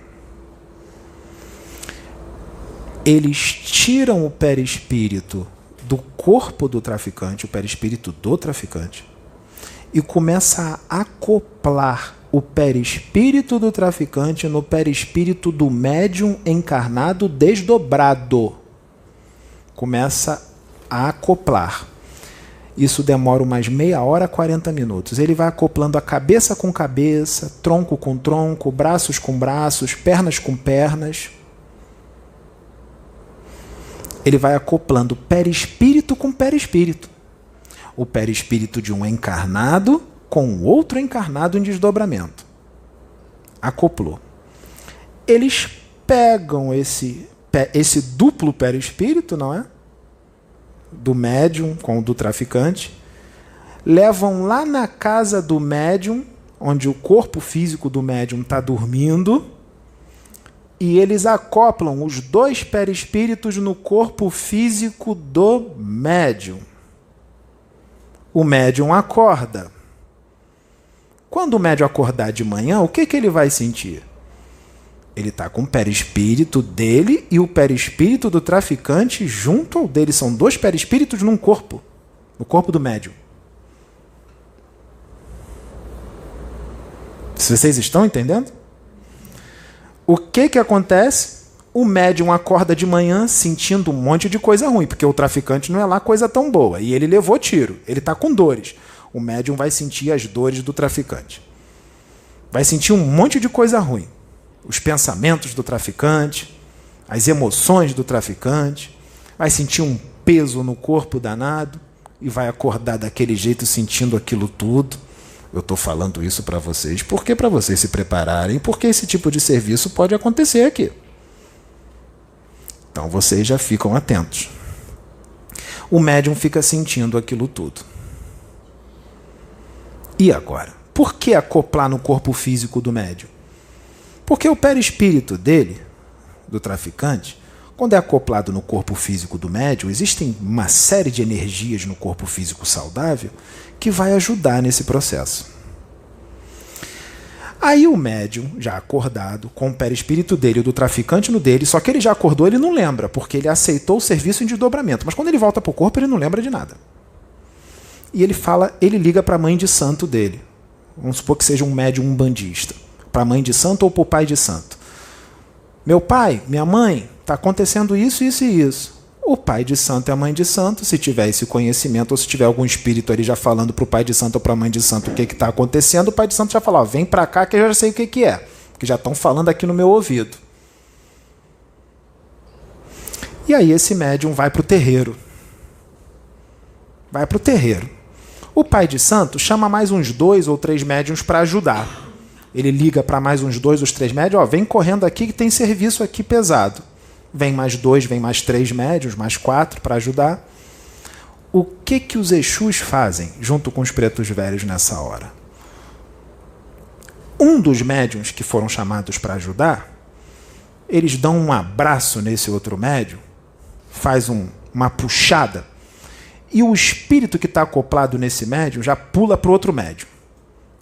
Eles tiram o perispírito do corpo do traficante, o perispírito do traficante, e começa a acoplar o perispírito do traficante no perispírito do médium encarnado desdobrado. Começa a acoplar. Isso demora umas meia hora, 40 minutos. Ele vai acoplando a cabeça com cabeça, tronco com tronco, braços com braços, pernas com pernas. Ele vai acoplando perispírito com perispírito. O perispírito de um encarnado com o outro encarnado em desdobramento. Acoplou. Eles pegam esse duplo perispírito, não é? Do médium com o do traficante, levam lá na casa do médium, onde o corpo físico do médium está dormindo, e eles acoplam os dois perispíritos no corpo físico do médium. O médium acorda. Quando o médium acordar de manhã, o que ele vai sentir? Ele está com o perispírito dele e o perispírito do traficante junto ao dele. São dois perispíritos num corpo, no corpo do médium. Se vocês estão entendendo? O que acontece? O médium acorda de manhã sentindo um monte de coisa ruim, porque o traficante não é lá coisa tão boa, e ele levou tiro, ele está com dores. O médium vai sentir as dores do traficante. Vai sentir um monte de coisa ruim. Os pensamentos do traficante, as emoções do traficante, vai sentir um peso no corpo danado e vai acordar daquele jeito sentindo aquilo tudo. Eu estou falando isso para vocês porque para vocês se prepararem, porque esse tipo de serviço pode acontecer aqui. Então vocês já ficam atentos. O médium fica sentindo aquilo tudo. E agora? Por que acoplar no corpo físico do médium? Porque o perispírito dele, do traficante, quando é acoplado no corpo físico do médium, existem uma série de energias no corpo físico saudável que vai ajudar nesse processo. Aí o médium, já acordado, com o perispírito dele e do traficante no dele, só que ele já acordou, ele não lembra, porque ele aceitou o serviço em desdobramento. Mas quando ele volta para o corpo, ele não lembra de nada. e ele liga para a mãe de santo dele. Vamos supor que seja um médium umbandista. Para a mãe de santo ou para o pai de santo. Meu pai, minha mãe, está acontecendo isso, isso e isso. O pai de santo e a mãe de santo, se tiver esse conhecimento, ou se tiver algum espírito ali já falando para o pai de santo ou para a mãe de santo o que está acontecendo, o pai de santo já fala, vem para cá que eu já sei o que é. Porque já estão falando aqui no meu ouvido. E aí esse médium vai para o terreiro. Vai para o terreiro. O pai de santo chama mais uns 2 ou 3 médiums para ajudar. Ele liga para mais uns 2 ou 3 médiums, vem correndo aqui que tem serviço aqui pesado. Vem mais 2, vem mais 3 médiuns, mais 4 para ajudar. O que os Exus fazem junto com os pretos velhos nessa hora? Um dos médiuns que foram chamados para ajudar, eles dão um abraço nesse outro médium, faz uma puxada, e o espírito que está acoplado nesse médium já pula para o outro médium,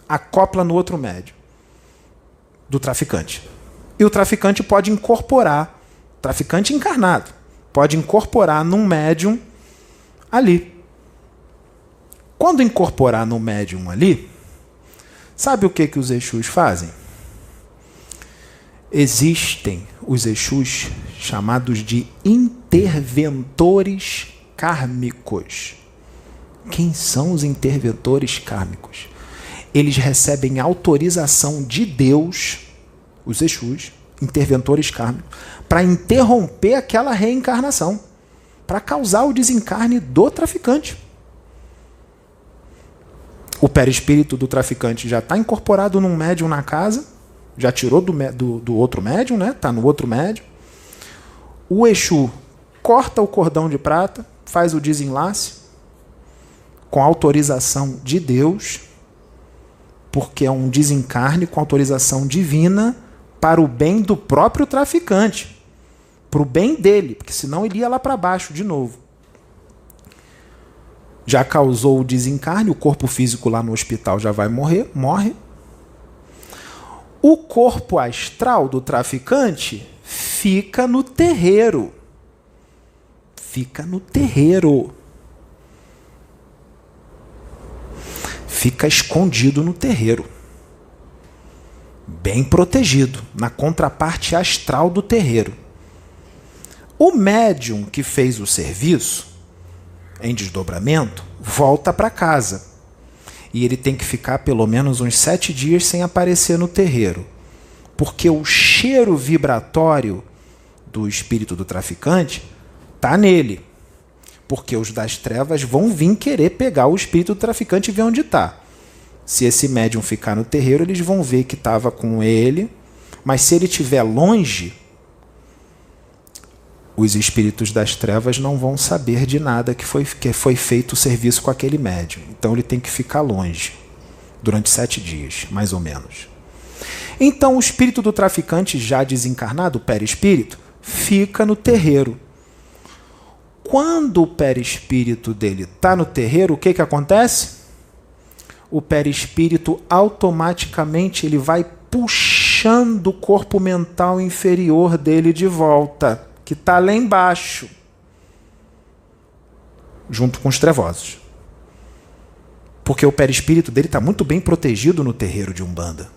acopla no outro médium do traficante. E o traficante pode incorporar, traficante encarnado, pode incorporar num médium ali. Quando incorporar no médium ali, sabe o que os Exus fazem? Existem os Exus chamados de interventores kármicos. Quem são os interventores kármicos? Eles recebem autorização de Deus, os Exus, interventores kármicos, para interromper aquela reencarnação, para causar o desencarne do traficante. O perispírito do traficante já está incorporado num médium na casa, já tirou do outro médium, né? Está no outro médium. O Exu corta o cordão de prata, faz o desenlace, com autorização de Deus, porque é um desencarne com autorização divina para o bem do próprio traficante, para o bem dele, porque senão ele ia lá para baixo de novo. Já causou o desencarne, o corpo físico lá no hospital já vai morre. O corpo astral do traficante fica no terreiro. Fica no terreiro. Fica escondido no terreiro. Bem protegido, na contraparte astral do terreiro. O médium que fez o serviço, em desdobramento, volta para casa. E ele tem que ficar pelo menos uns 7 dias sem aparecer no terreiro. Porque o cheiro vibratório do espírito do traficante está nele. Porque os das trevas vão vir querer pegar o espírito do traficante e ver onde está. Se esse médium ficar no terreiro, eles vão ver que estava com ele. Mas se ele estiver longe, os espíritos das trevas não vão saber de nada que foi feito o serviço com aquele médium. Então ele tem que ficar longe, durante 7 dias, mais ou menos. Então o espírito do traficante já desencarnado, o perispírito, fica no terreiro. Quando o perispírito dele está no terreiro, o que acontece? O perispírito automaticamente ele vai puxando o corpo mental inferior dele de volta, que está lá embaixo, junto com os trevosos. Porque o perispírito dele está muito bem protegido no terreiro de Umbanda.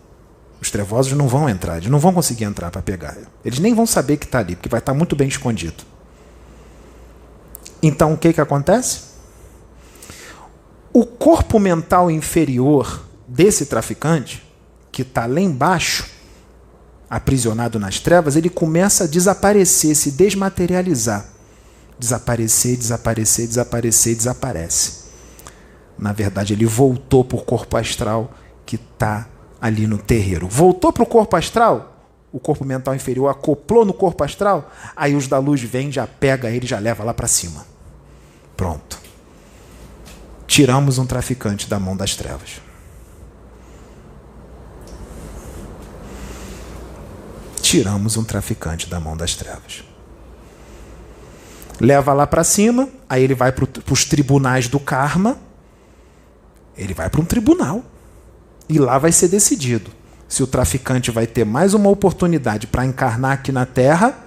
Os trevosos não vão entrar, eles não vão conseguir entrar para pegar. Eles nem vão saber que está ali, porque vai estar muito bem escondido. Então o que acontece? O corpo mental inferior desse traficante, que está lá embaixo, aprisionado nas trevas, ele começa a desaparecer, se desmaterializar. Desaparecer, desaparecer, desaparecer, desaparece. Na verdade, ele voltou para o corpo astral que está ali no terreiro. Voltou para o corpo astral, o corpo mental inferior acoplou no corpo astral, aí os da luz vêm, já pega ele, já leva lá para cima. Pronto. Tiramos um traficante da mão das trevas. Tiramos um traficante da mão das trevas. Leva lá para cima, aí ele vai para os tribunais do karma, ele vai para um tribunal. E lá vai ser decidido se o traficante vai ter mais uma oportunidade para encarnar aqui na Terra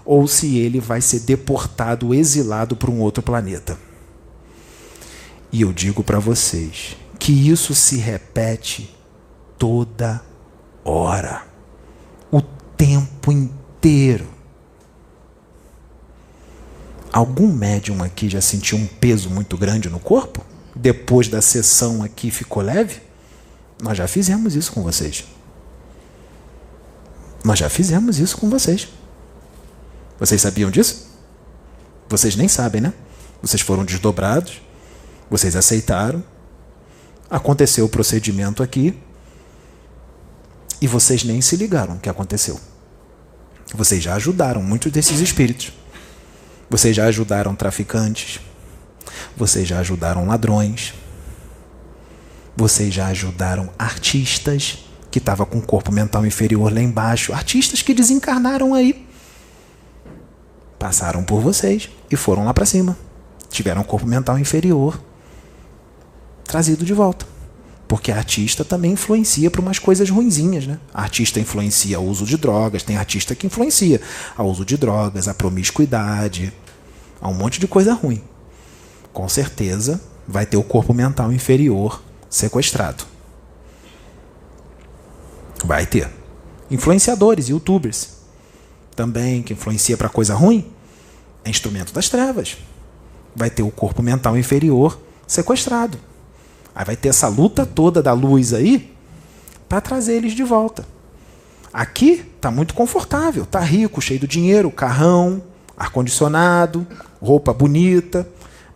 ou se ele vai ser deportado, exilado para um outro planeta. E eu digo para vocês que isso se repete toda hora, o tempo inteiro. Algum médium aqui já sentiu um peso muito grande no corpo? Depois da sessão aqui ficou leve? Nós já fizemos isso com vocês. Nós já fizemos isso com vocês. Vocês sabiam disso? Vocês nem sabem, né? Vocês foram desdobrados, vocês aceitaram, aconteceu o procedimento aqui e vocês nem se ligaram o que aconteceu. Vocês já ajudaram muitos desses espíritos. Vocês já ajudaram traficantes, vocês já ajudaram ladrões, vocês já ajudaram artistas que estavam com o corpo mental inferior lá embaixo, artistas que desencarnaram aí, passaram por vocês e foram lá para cima, tiveram o corpo mental inferior trazido de volta, porque a artista também influencia para umas coisas ruinzinhas, né? A artista influencia o uso de drogas, tem artista que influencia o uso de drogas, a promiscuidade, a um monte de coisa ruim. Com certeza vai ter o corpo mental inferior sequestrado. Vai ter. Influenciadores, youtubers, também, que influencia para coisa ruim, é instrumento das trevas. Vai ter o corpo mental inferior sequestrado. Aí vai ter essa luta toda da luz aí para trazer eles de volta. Aqui tá muito confortável, tá rico, cheio de dinheiro, carrão, ar-condicionado, roupa bonita,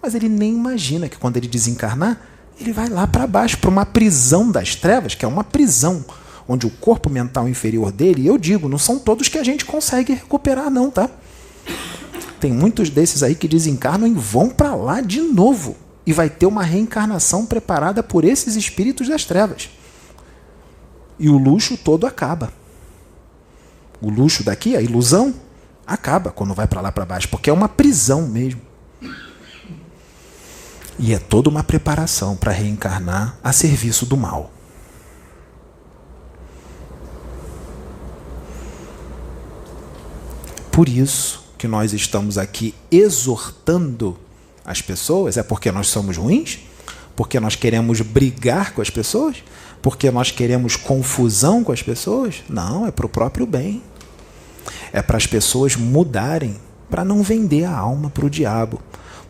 mas ele nem imagina que quando ele desencarnar, ele vai lá para baixo, para uma prisão das trevas, que é uma prisão onde o corpo mental inferior dele, e eu digo, não são todos que a gente consegue recuperar não, tá? Tem muitos desses aí que desencarnam e vão para lá de novo. E vai ter uma reencarnação preparada por esses espíritos das trevas. E o luxo todo acaba. O luxo daqui, a ilusão, acaba quando vai para lá para baixo, porque é uma prisão mesmo. E é toda uma preparação para reencarnar a serviço do mal. Por isso que nós estamos aqui exortando as pessoas. É porque nós somos ruins? Porque nós queremos brigar com as pessoas? Porque nós queremos confusão com as pessoas? Não, é para o próprio bem. É para as pessoas mudarem, para não vender a alma para o diabo.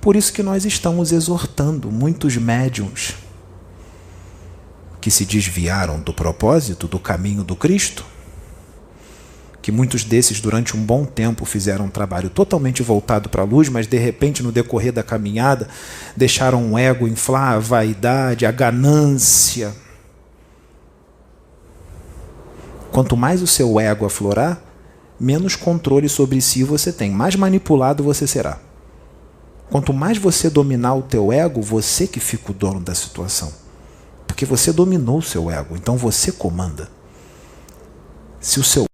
Por isso que nós estamos exortando muitos médiuns que se desviaram do propósito, do caminho do Cristo, que muitos desses durante um bom tempo fizeram um trabalho totalmente voltado para a luz, mas de repente no decorrer da caminhada deixaram o ego inflar, a vaidade, a ganância. Quanto mais o seu ego aflorar, menos controle sobre si você tem, mais manipulado você será. Quanto mais você dominar o teu ego, você que fica o dono da situação. Porque você dominou o seu ego, então você comanda. Se o seu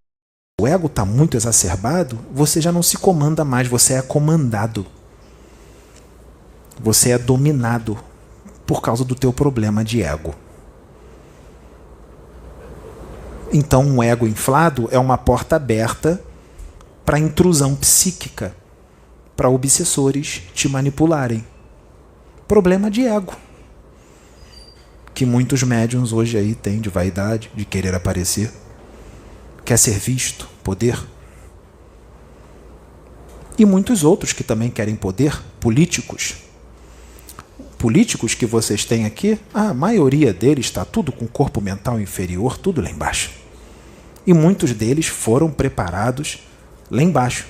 ego está muito exacerbado, você já não se comanda mais, você é comandado. Você é dominado por causa do teu problema de ego. Então um ego inflado é uma porta aberta para intrusão psíquica, para obsessores te manipularem. Problema de ego. Que muitos médiuns hoje aí têm de vaidade, de querer aparecer. Quer ser visto, poder. E muitos outros que também querem poder, políticos. Políticos que vocês têm aqui, a maioria deles está tudo com corpo mental inferior, tudo lá embaixo. E muitos deles foram preparados lá embaixo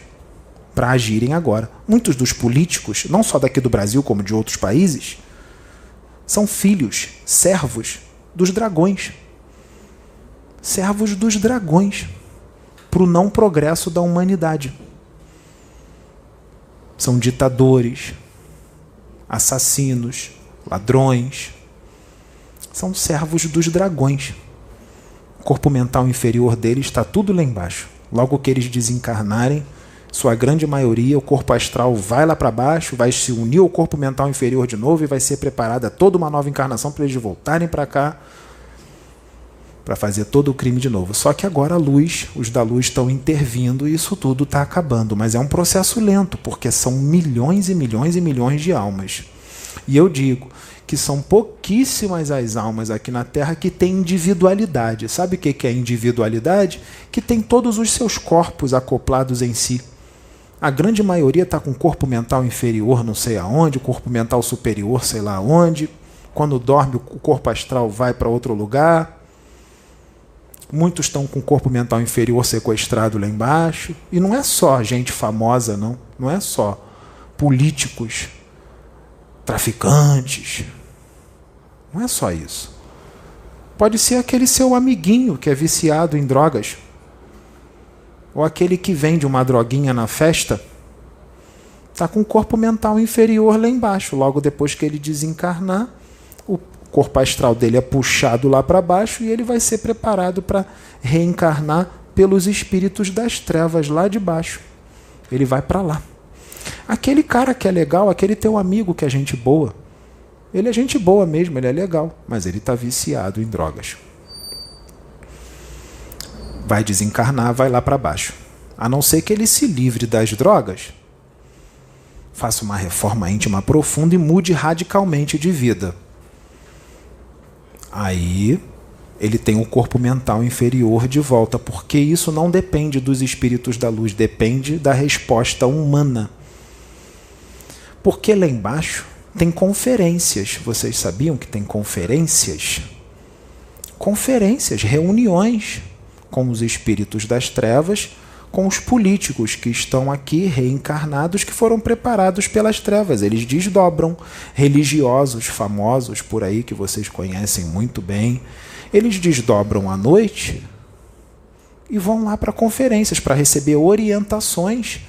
para agirem agora. Muitos dos políticos, não só daqui do Brasil como de outros países, são filhos, servos dos dragões. Servos dos dragões para o não progresso da humanidade. São ditadores, assassinos, ladrões. São servos dos dragões. O corpo mental inferior deles está tudo lá embaixo. Logo que eles desencarnarem, sua grande maioria, o corpo astral vai lá para baixo, vai se unir ao corpo mental inferior de novo e vai ser preparada toda uma nova encarnação para eles voltarem para cá, para fazer todo o crime de novo. Só que agora a luz, os da luz estão intervindo e isso tudo está acabando. Mas é um processo lento, porque são milhões e milhões e milhões de almas. E eu digo que são pouquíssimas as almas aqui na Terra que têm individualidade. Sabe o que é individualidade? Que tem todos os seus corpos acoplados em si. A grande maioria está com corpo mental inferior não sei aonde, corpo mental superior sei lá onde. Quando dorme, o corpo astral vai para outro lugar. Muitos estão com o corpo mental inferior sequestrado lá embaixo. E não é só gente famosa, não. Não é só políticos, traficantes. Não é só isso. Pode ser aquele seu amiguinho que é viciado em drogas. Ou aquele que vende uma droguinha na festa. Está com o corpo mental inferior lá embaixo. Logo depois que ele desencarnar, o corpo astral dele é puxado lá para baixo e ele vai ser preparado para reencarnar pelos espíritos das trevas lá de baixo. Ele vai para lá. Aquele cara que é legal, aquele teu amigo que é gente boa, ele é gente boa mesmo, ele é legal, mas ele está viciado em drogas. Vai desencarnar, vai lá para baixo. A não ser que ele se livre das drogas, faça uma reforma íntima profunda e mude radicalmente de vida. Aí ele tem um corpo mental inferior de volta, porque isso não depende dos espíritos da luz, depende da resposta humana. Porque lá embaixo tem conferências. Vocês sabiam que tem conferências? Conferências, reuniões com os espíritos das trevas, com os políticos que estão aqui reencarnados, que foram preparados pelas trevas. Eles desdobram, religiosos famosos por aí, que vocês conhecem muito bem. Eles desdobram à noite e vão lá para conferências para receber orientações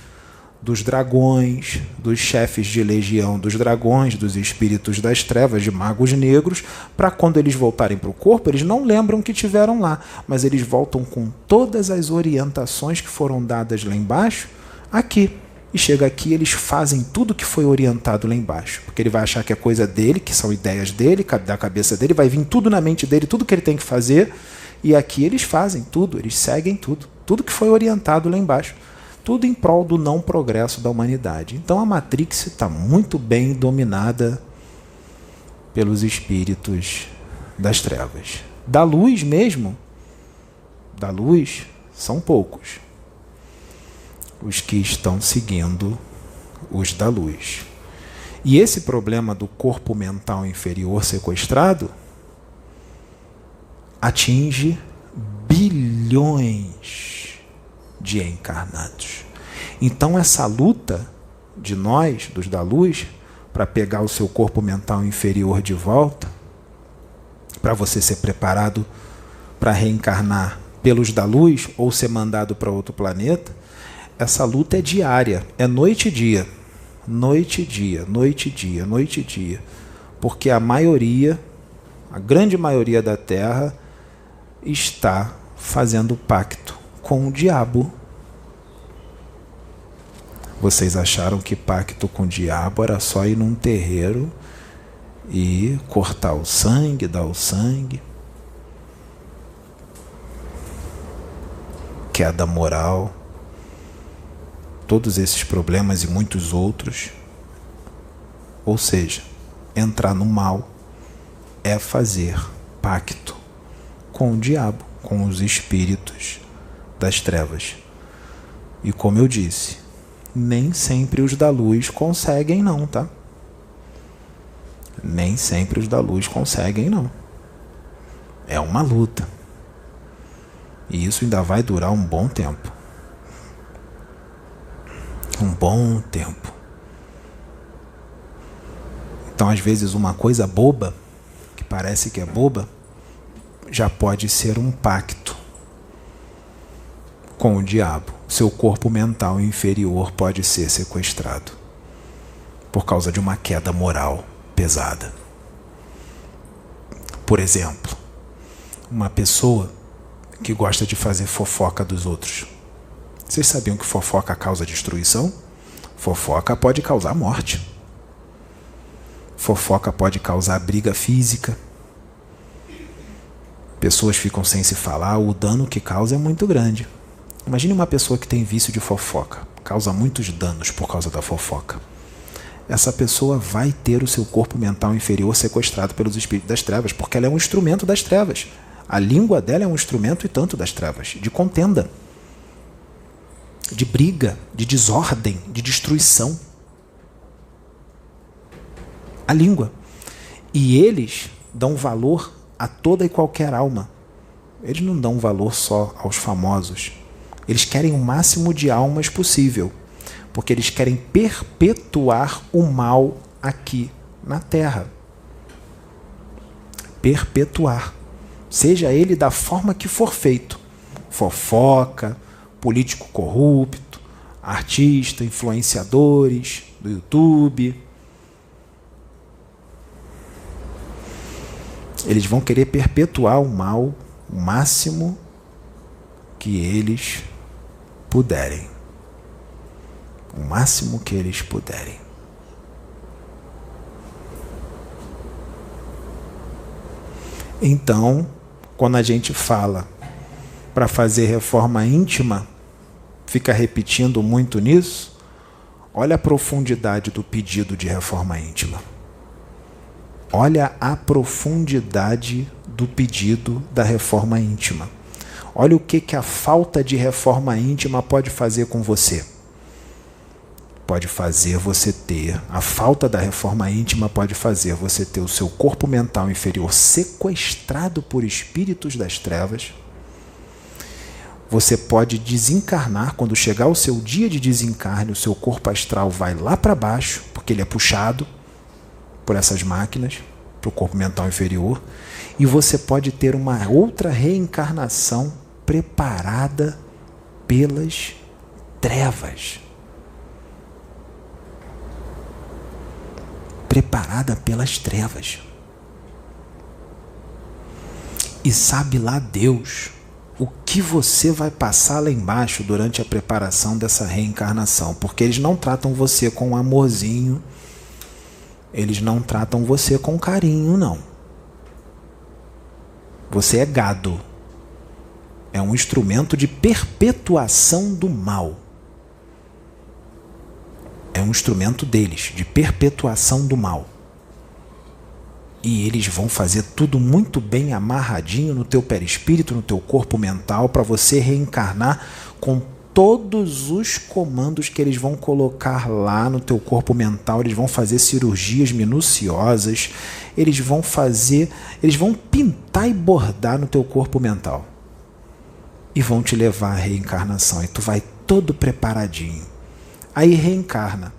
dos dragões, dos chefes de legião dos dragões, dos espíritos das trevas, de magos negros, para quando eles voltarem para o corpo, eles não lembram que tiveram lá, mas eles voltam com todas as orientações que foram dadas lá embaixo, aqui. E chega aqui, eles fazem tudo que foi orientado lá embaixo, porque ele vai achar que é coisa dele, que são ideias dele, da cabeça dele, vai vir tudo na mente dele, tudo que ele tem que fazer, e aqui eles fazem tudo, eles seguem tudo que foi orientado lá embaixo. Tudo em prol do não progresso da humanidade. Então a Matrix está muito bem dominada pelos espíritos das trevas. Da luz mesmo, da luz, são poucos os que estão seguindo os da luz. E esse problema do corpo mental inferior sequestrado atinge bilhões de encarnados. Então essa luta de nós, dos da luz, para pegar o seu corpo mental inferior de volta, para você ser preparado para reencarnar pelos da luz ou ser mandado para outro planeta, essa luta é diária, é noite e dia. Noite e dia, noite e dia, noite e dia. Porque a grande maioria da Terra está fazendo pacto com o diabo. Vocês acharam que pacto com o diabo era só ir num terreiro e cortar o sangue, dar o sangue? Queda moral, todos esses problemas e muitos outros. Ou seja, entrar no mal é fazer pacto com o diabo, com os espíritos das trevas. E como eu disse, nem sempre os da luz conseguem não, tá? Nem sempre os da luz conseguem não. É uma luta. E isso ainda vai durar um bom tempo. Um bom tempo. Então, às vezes, uma coisa boba, que parece que é boba, já pode ser um pacto com o diabo. Seu corpo mental inferior pode ser sequestrado por causa de uma queda moral pesada. Por exemplo, uma pessoa que gosta de fazer fofoca dos outros. Vocês sabiam que fofoca causa destruição? Fofoca pode causar morte. Fofoca pode causar briga física. Pessoas ficam sem se falar, o dano que causa é muito grande. Imagine uma pessoa que tem vício de fofoca, causa muitos danos por causa da fofoca. essa pessoa vai ter o seu corpo mental inferior sequestrado pelos espíritos das trevas, porque ela é um instrumento das trevas. A língua dela é um instrumento e tanto das trevas, de contenda, de briga, de desordem, de destruição. A língua. E eles dão valor a toda e qualquer alma. Eles não dão valor só aos famosos. Eles querem o máximo de almas possível, porque eles querem perpetuar o mal aqui na Terra. Perpetuar. Seja ele da forma que for feito. Fofoca, político corrupto, artista, influenciadores do YouTube. Eles vão querer perpetuar o mal o máximo que eles puderem. O máximo que eles puderem. Então, quando a gente fala para fazer reforma íntima, fica repetindo muito nisso, olha a profundidade do pedido de reforma íntima. Olha a profundidade do pedido da reforma íntima. Olha o que a falta de reforma íntima pode fazer com você. Pode fazer você ter, a falta da reforma íntima pode fazer você ter o seu corpo mental inferior sequestrado por espíritos das trevas. Você pode desencarnar, quando chegar o seu dia de desencarne, o seu corpo astral vai lá para baixo, porque ele é puxado por essas máquinas, para o corpo mental inferior, e você pode ter uma outra reencarnação preparada pelas trevas. Preparada pelas trevas. E sabe lá Deus o que você vai passar lá embaixo durante a preparação dessa reencarnação, porque eles não tratam você com amorzinho, eles não tratam você com carinho, não. Você é gado. É um instrumento de perpetuação do mal. É um instrumento deles, de perpetuação do mal. E eles vão fazer tudo muito bem amarradinho no teu perispírito, no teu corpo mental, para você reencarnar com todos os comandos que eles vão colocar lá no teu corpo mental. Eles vão fazer cirurgias minuciosas, eles vão pintar e bordar no teu corpo mental. E vão te levar à reencarnação. E tu vai todo preparadinho. Aí reencarna.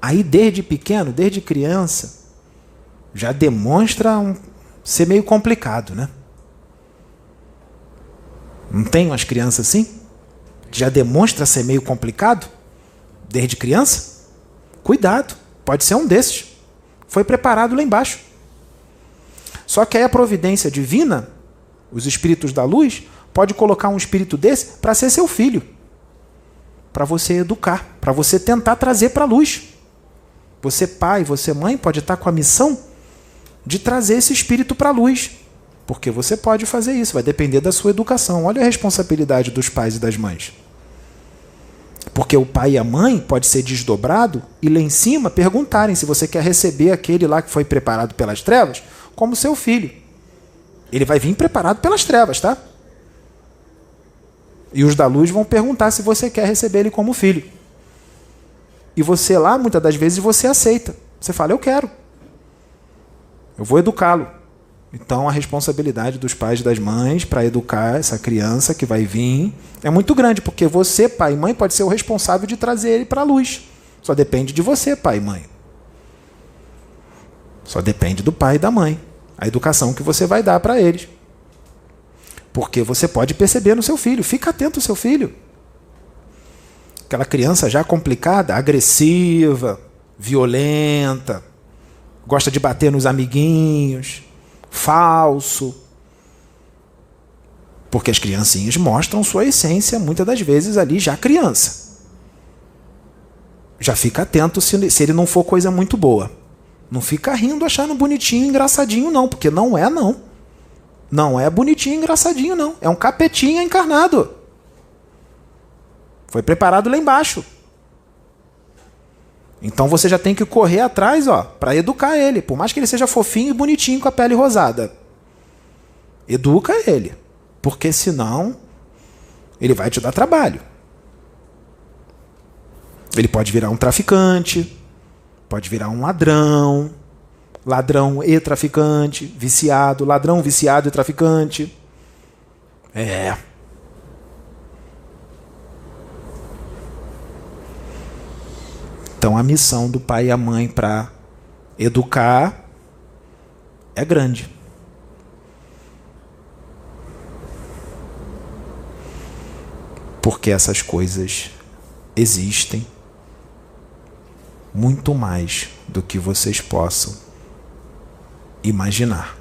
Aí desde pequeno, desde criança, já demonstra ser meio complicado, né? Não tem umas crianças assim? Já demonstra ser meio complicado? Desde criança? Cuidado, pode ser um desses. Foi preparado lá embaixo. Só que aí a providência divina, os espíritos da luz, pode colocar um espírito desse para ser seu filho. Para você educar, para você tentar trazer para a luz. Você pai, você mãe, pode estar com a missão de trazer esse espírito para a luz. Porque você pode fazer isso, vai depender da sua educação. Olha a responsabilidade dos pais e das mães. Porque o pai e a mãe pode ser desdobrado e lá em cima perguntarem se você quer receber aquele lá que foi preparado pelas trevas como seu filho. Ele vai vir preparado pelas trevas, tá? E os da luz vão perguntar se você quer receber ele como filho. E você lá, muitas das vezes, você aceita. Você fala, eu quero. Eu vou educá-lo. Então, a responsabilidade dos pais e das mães para educar essa criança que vai vir é muito grande, porque você, pai e mãe, pode ser o responsável de trazer ele para a luz. Só depende de você, pai e mãe. Só depende do pai e da mãe. A educação que você vai dar para eles. Porque você pode perceber no seu filho. Fica atento ao seu filho. Aquela criança já complicada, agressiva, violenta, gosta de bater nos amiguinhos, falso. Porque as criancinhas mostram sua essência, muitas das vezes, ali já criança. Já fica atento se ele não for coisa muito boa. Não fica rindo, achando bonitinho, engraçadinho, não. Porque não é, não. Não é bonitinho, engraçadinho, não. É um capetinha encarnado. Foi preparado lá embaixo. Então você já tem que correr atrás, para educar ele. Por mais que ele seja fofinho e bonitinho com a pele rosada. Educa ele. Porque senão ele vai te dar trabalho. Ele pode virar um traficante, pode virar um ladrão, ladrão e traficante, viciado, ladrão, viciado e traficante. Então a missão do pai e a mãe para educar é grande. Porque essas coisas existem muito mais do que vocês possam imaginar.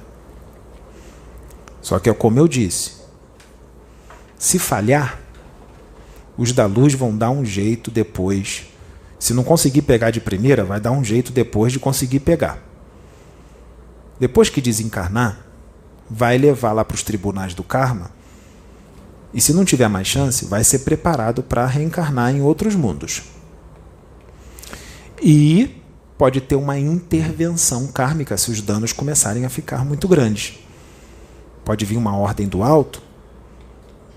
Só que é como eu disse, se falhar, os da luz vão dar um jeito depois. Se não conseguir pegar de primeira, vai dar um jeito depois de conseguir pegar. Depois que desencarnar, vai levar lá para os tribunais do karma, e se não tiver mais chance, vai ser preparado para reencarnar em outros mundos. E pode ter uma intervenção kármica se os danos começarem a ficar muito grandes. Pode vir uma ordem do alto,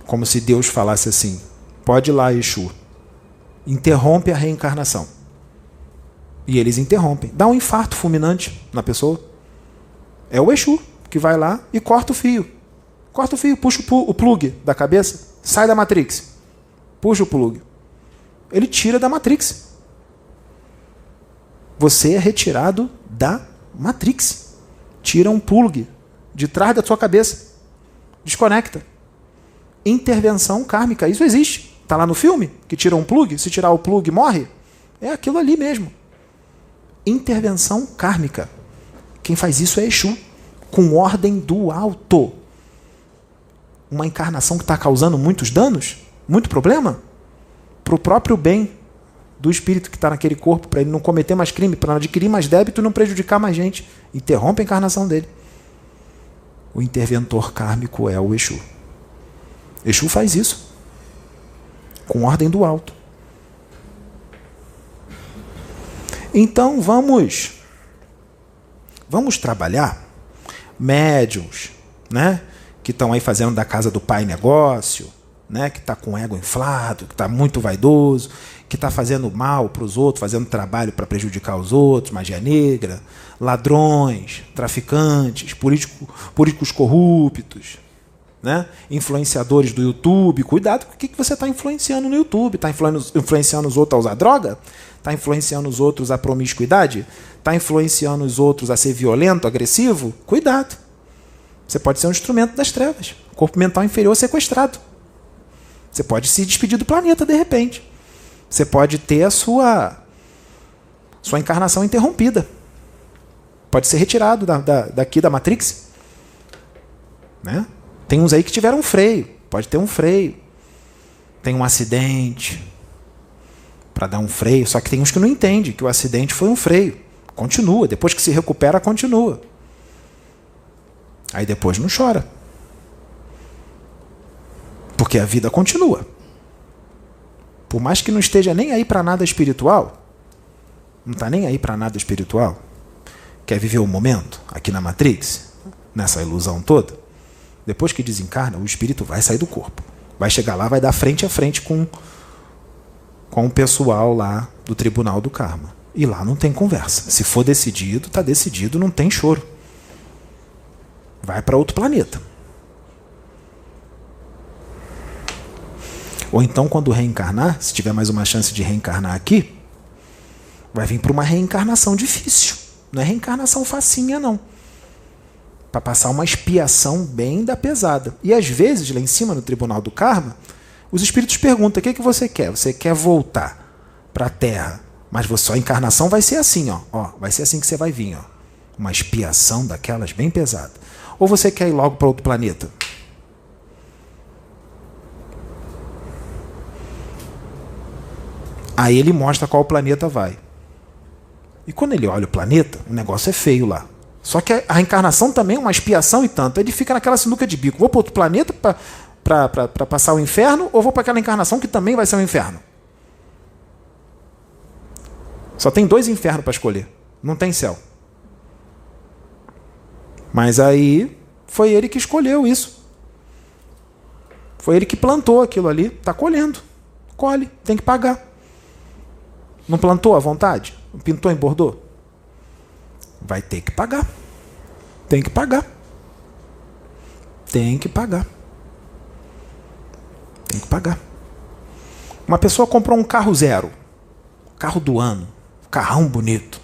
como se Deus falasse assim: pode ir lá, Exu, interrompe a reencarnação. E eles interrompem. Dá um infarto fulminante na pessoa. É o Exu que vai lá e corta o fio. Corta o fio, puxa o plug da cabeça, sai da Matrix. Puxa o plug. Ele tira da Matrix. Você é retirado da Matrix. Tira um plug de trás da sua cabeça. Desconecta. Intervenção kármica. Isso existe. Está lá no filme, que tira um plug. Se tirar o plug, morre. É aquilo ali mesmo. Intervenção kármica. Quem faz isso é Exu. Com ordem do alto. Uma encarnação que está causando muitos danos, muito problema, para o próprio bem do espírito que está naquele corpo, para ele não cometer mais crime, para não adquirir mais débito e não prejudicar mais gente. Interrompe a encarnação dele. O interventor kármico é o Exu. Exu faz isso. Com ordem do alto. Então vamos trabalhar médiuns, né? Que estão aí fazendo da casa do pai negócio, né? Que está com o ego inflado, que está muito vaidoso, que está fazendo mal para os outros, fazendo trabalho para prejudicar os outros, magia negra, ladrões, traficantes, políticos corruptos, né? Influenciadores do YouTube. Cuidado com o que você está influenciando no YouTube. Está influenciando os outros a usar droga? Está influenciando os outros a promiscuidade? Está influenciando os outros a ser violento, agressivo? Cuidado. Você pode ser um instrumento das trevas. Corpo mental inferior sequestrado. Você pode se despedir do planeta de repente. Você pode ter a sua encarnação interrompida. Pode ser retirado daqui da Matrix. Né? Tem uns aí que tiveram um freio. Pode ter um freio. Tem um acidente para dar um freio. Só que tem uns que não entendem que o acidente foi um freio. Continua. Depois que se recupera, continua. Aí depois não chora. Porque a vida continua. Por mais que não esteja nem aí para nada espiritual, não está nem aí para nada espiritual, quer viver o momento aqui na Matrix, nessa ilusão toda, depois que desencarna, o espírito vai sair do corpo. Vai chegar lá, vai dar frente a frente com o pessoal lá do Tribunal do Karma. E lá não tem conversa. Se for decidido, está decidido, não tem choro. Vai para outro planeta. Ou então, quando reencarnar, se tiver mais uma chance de reencarnar aqui, vai vir para uma reencarnação difícil. Não é reencarnação facinha, não. Para passar uma expiação bem da pesada. E às vezes, lá em cima, no Tribunal do Karma, os espíritos perguntam: o que você quer? Você quer voltar para a Terra, mas sua encarnação vai ser assim, vai ser assim que você vai vir, uma expiação daquelas bem pesada. Ou você quer ir logo para outro planeta? Aí ele mostra qual planeta vai. E quando ele olha o planeta, o negócio é feio lá. Só que a reencarnação também é uma expiação e tanto. Ele fica naquela sinuca de bico. Vou para outro planeta para passar o inferno, ou vou para aquela encarnação que também vai ser um inferno? Só tem 2 infernos para escolher. Não tem céu. Mas aí foi ele que escolheu isso. Foi ele que plantou aquilo ali. Está colhendo. Colhe. Tem que pagar. Não plantou à vontade? Não pintou em Bordeaux? Vai ter que pagar. Tem que pagar. Tem que pagar. Tem que pagar. Uma pessoa comprou um carro zero. Carro do ano. Carrão bonito.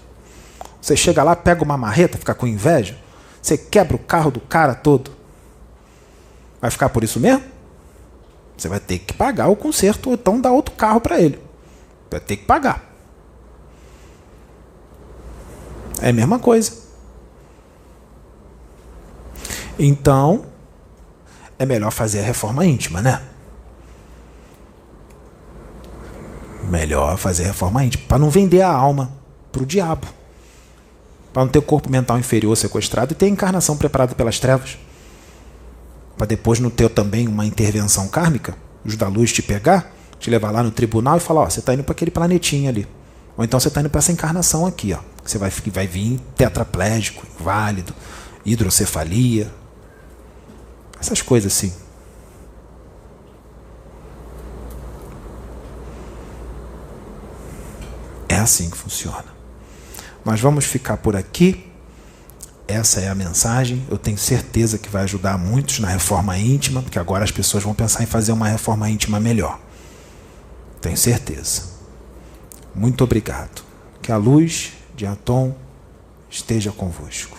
Você chega lá, pega uma marreta, fica com inveja. Você quebra o carro do cara todo. Vai ficar por isso mesmo? Você vai ter que pagar o conserto ou então dar outro carro para ele. Vai ter que pagar. É a mesma coisa. Então, é melhor fazer a reforma íntima, né? Melhor fazer a reforma íntima, para não vender a alma para o diabo. Para não ter o corpo mental inferior sequestrado e ter a encarnação preparada pelas trevas. Para depois não ter também uma intervenção kármica, os da luz te pegar, te levar lá no tribunal e falar, ó, você está indo para aquele planetinha ali. Ou então você está indo para essa encarnação aqui, ó. Você vai vir tetraplégico, inválido, hidrocefalia. Essas coisas assim. É assim que funciona. Nós vamos ficar por aqui. Essa é a mensagem. Eu tenho certeza que vai ajudar muitos na reforma íntima, porque agora as pessoas vão pensar em fazer uma reforma íntima melhor. Tenho certeza. Muito obrigado. Que a luz de Atom esteja convosco.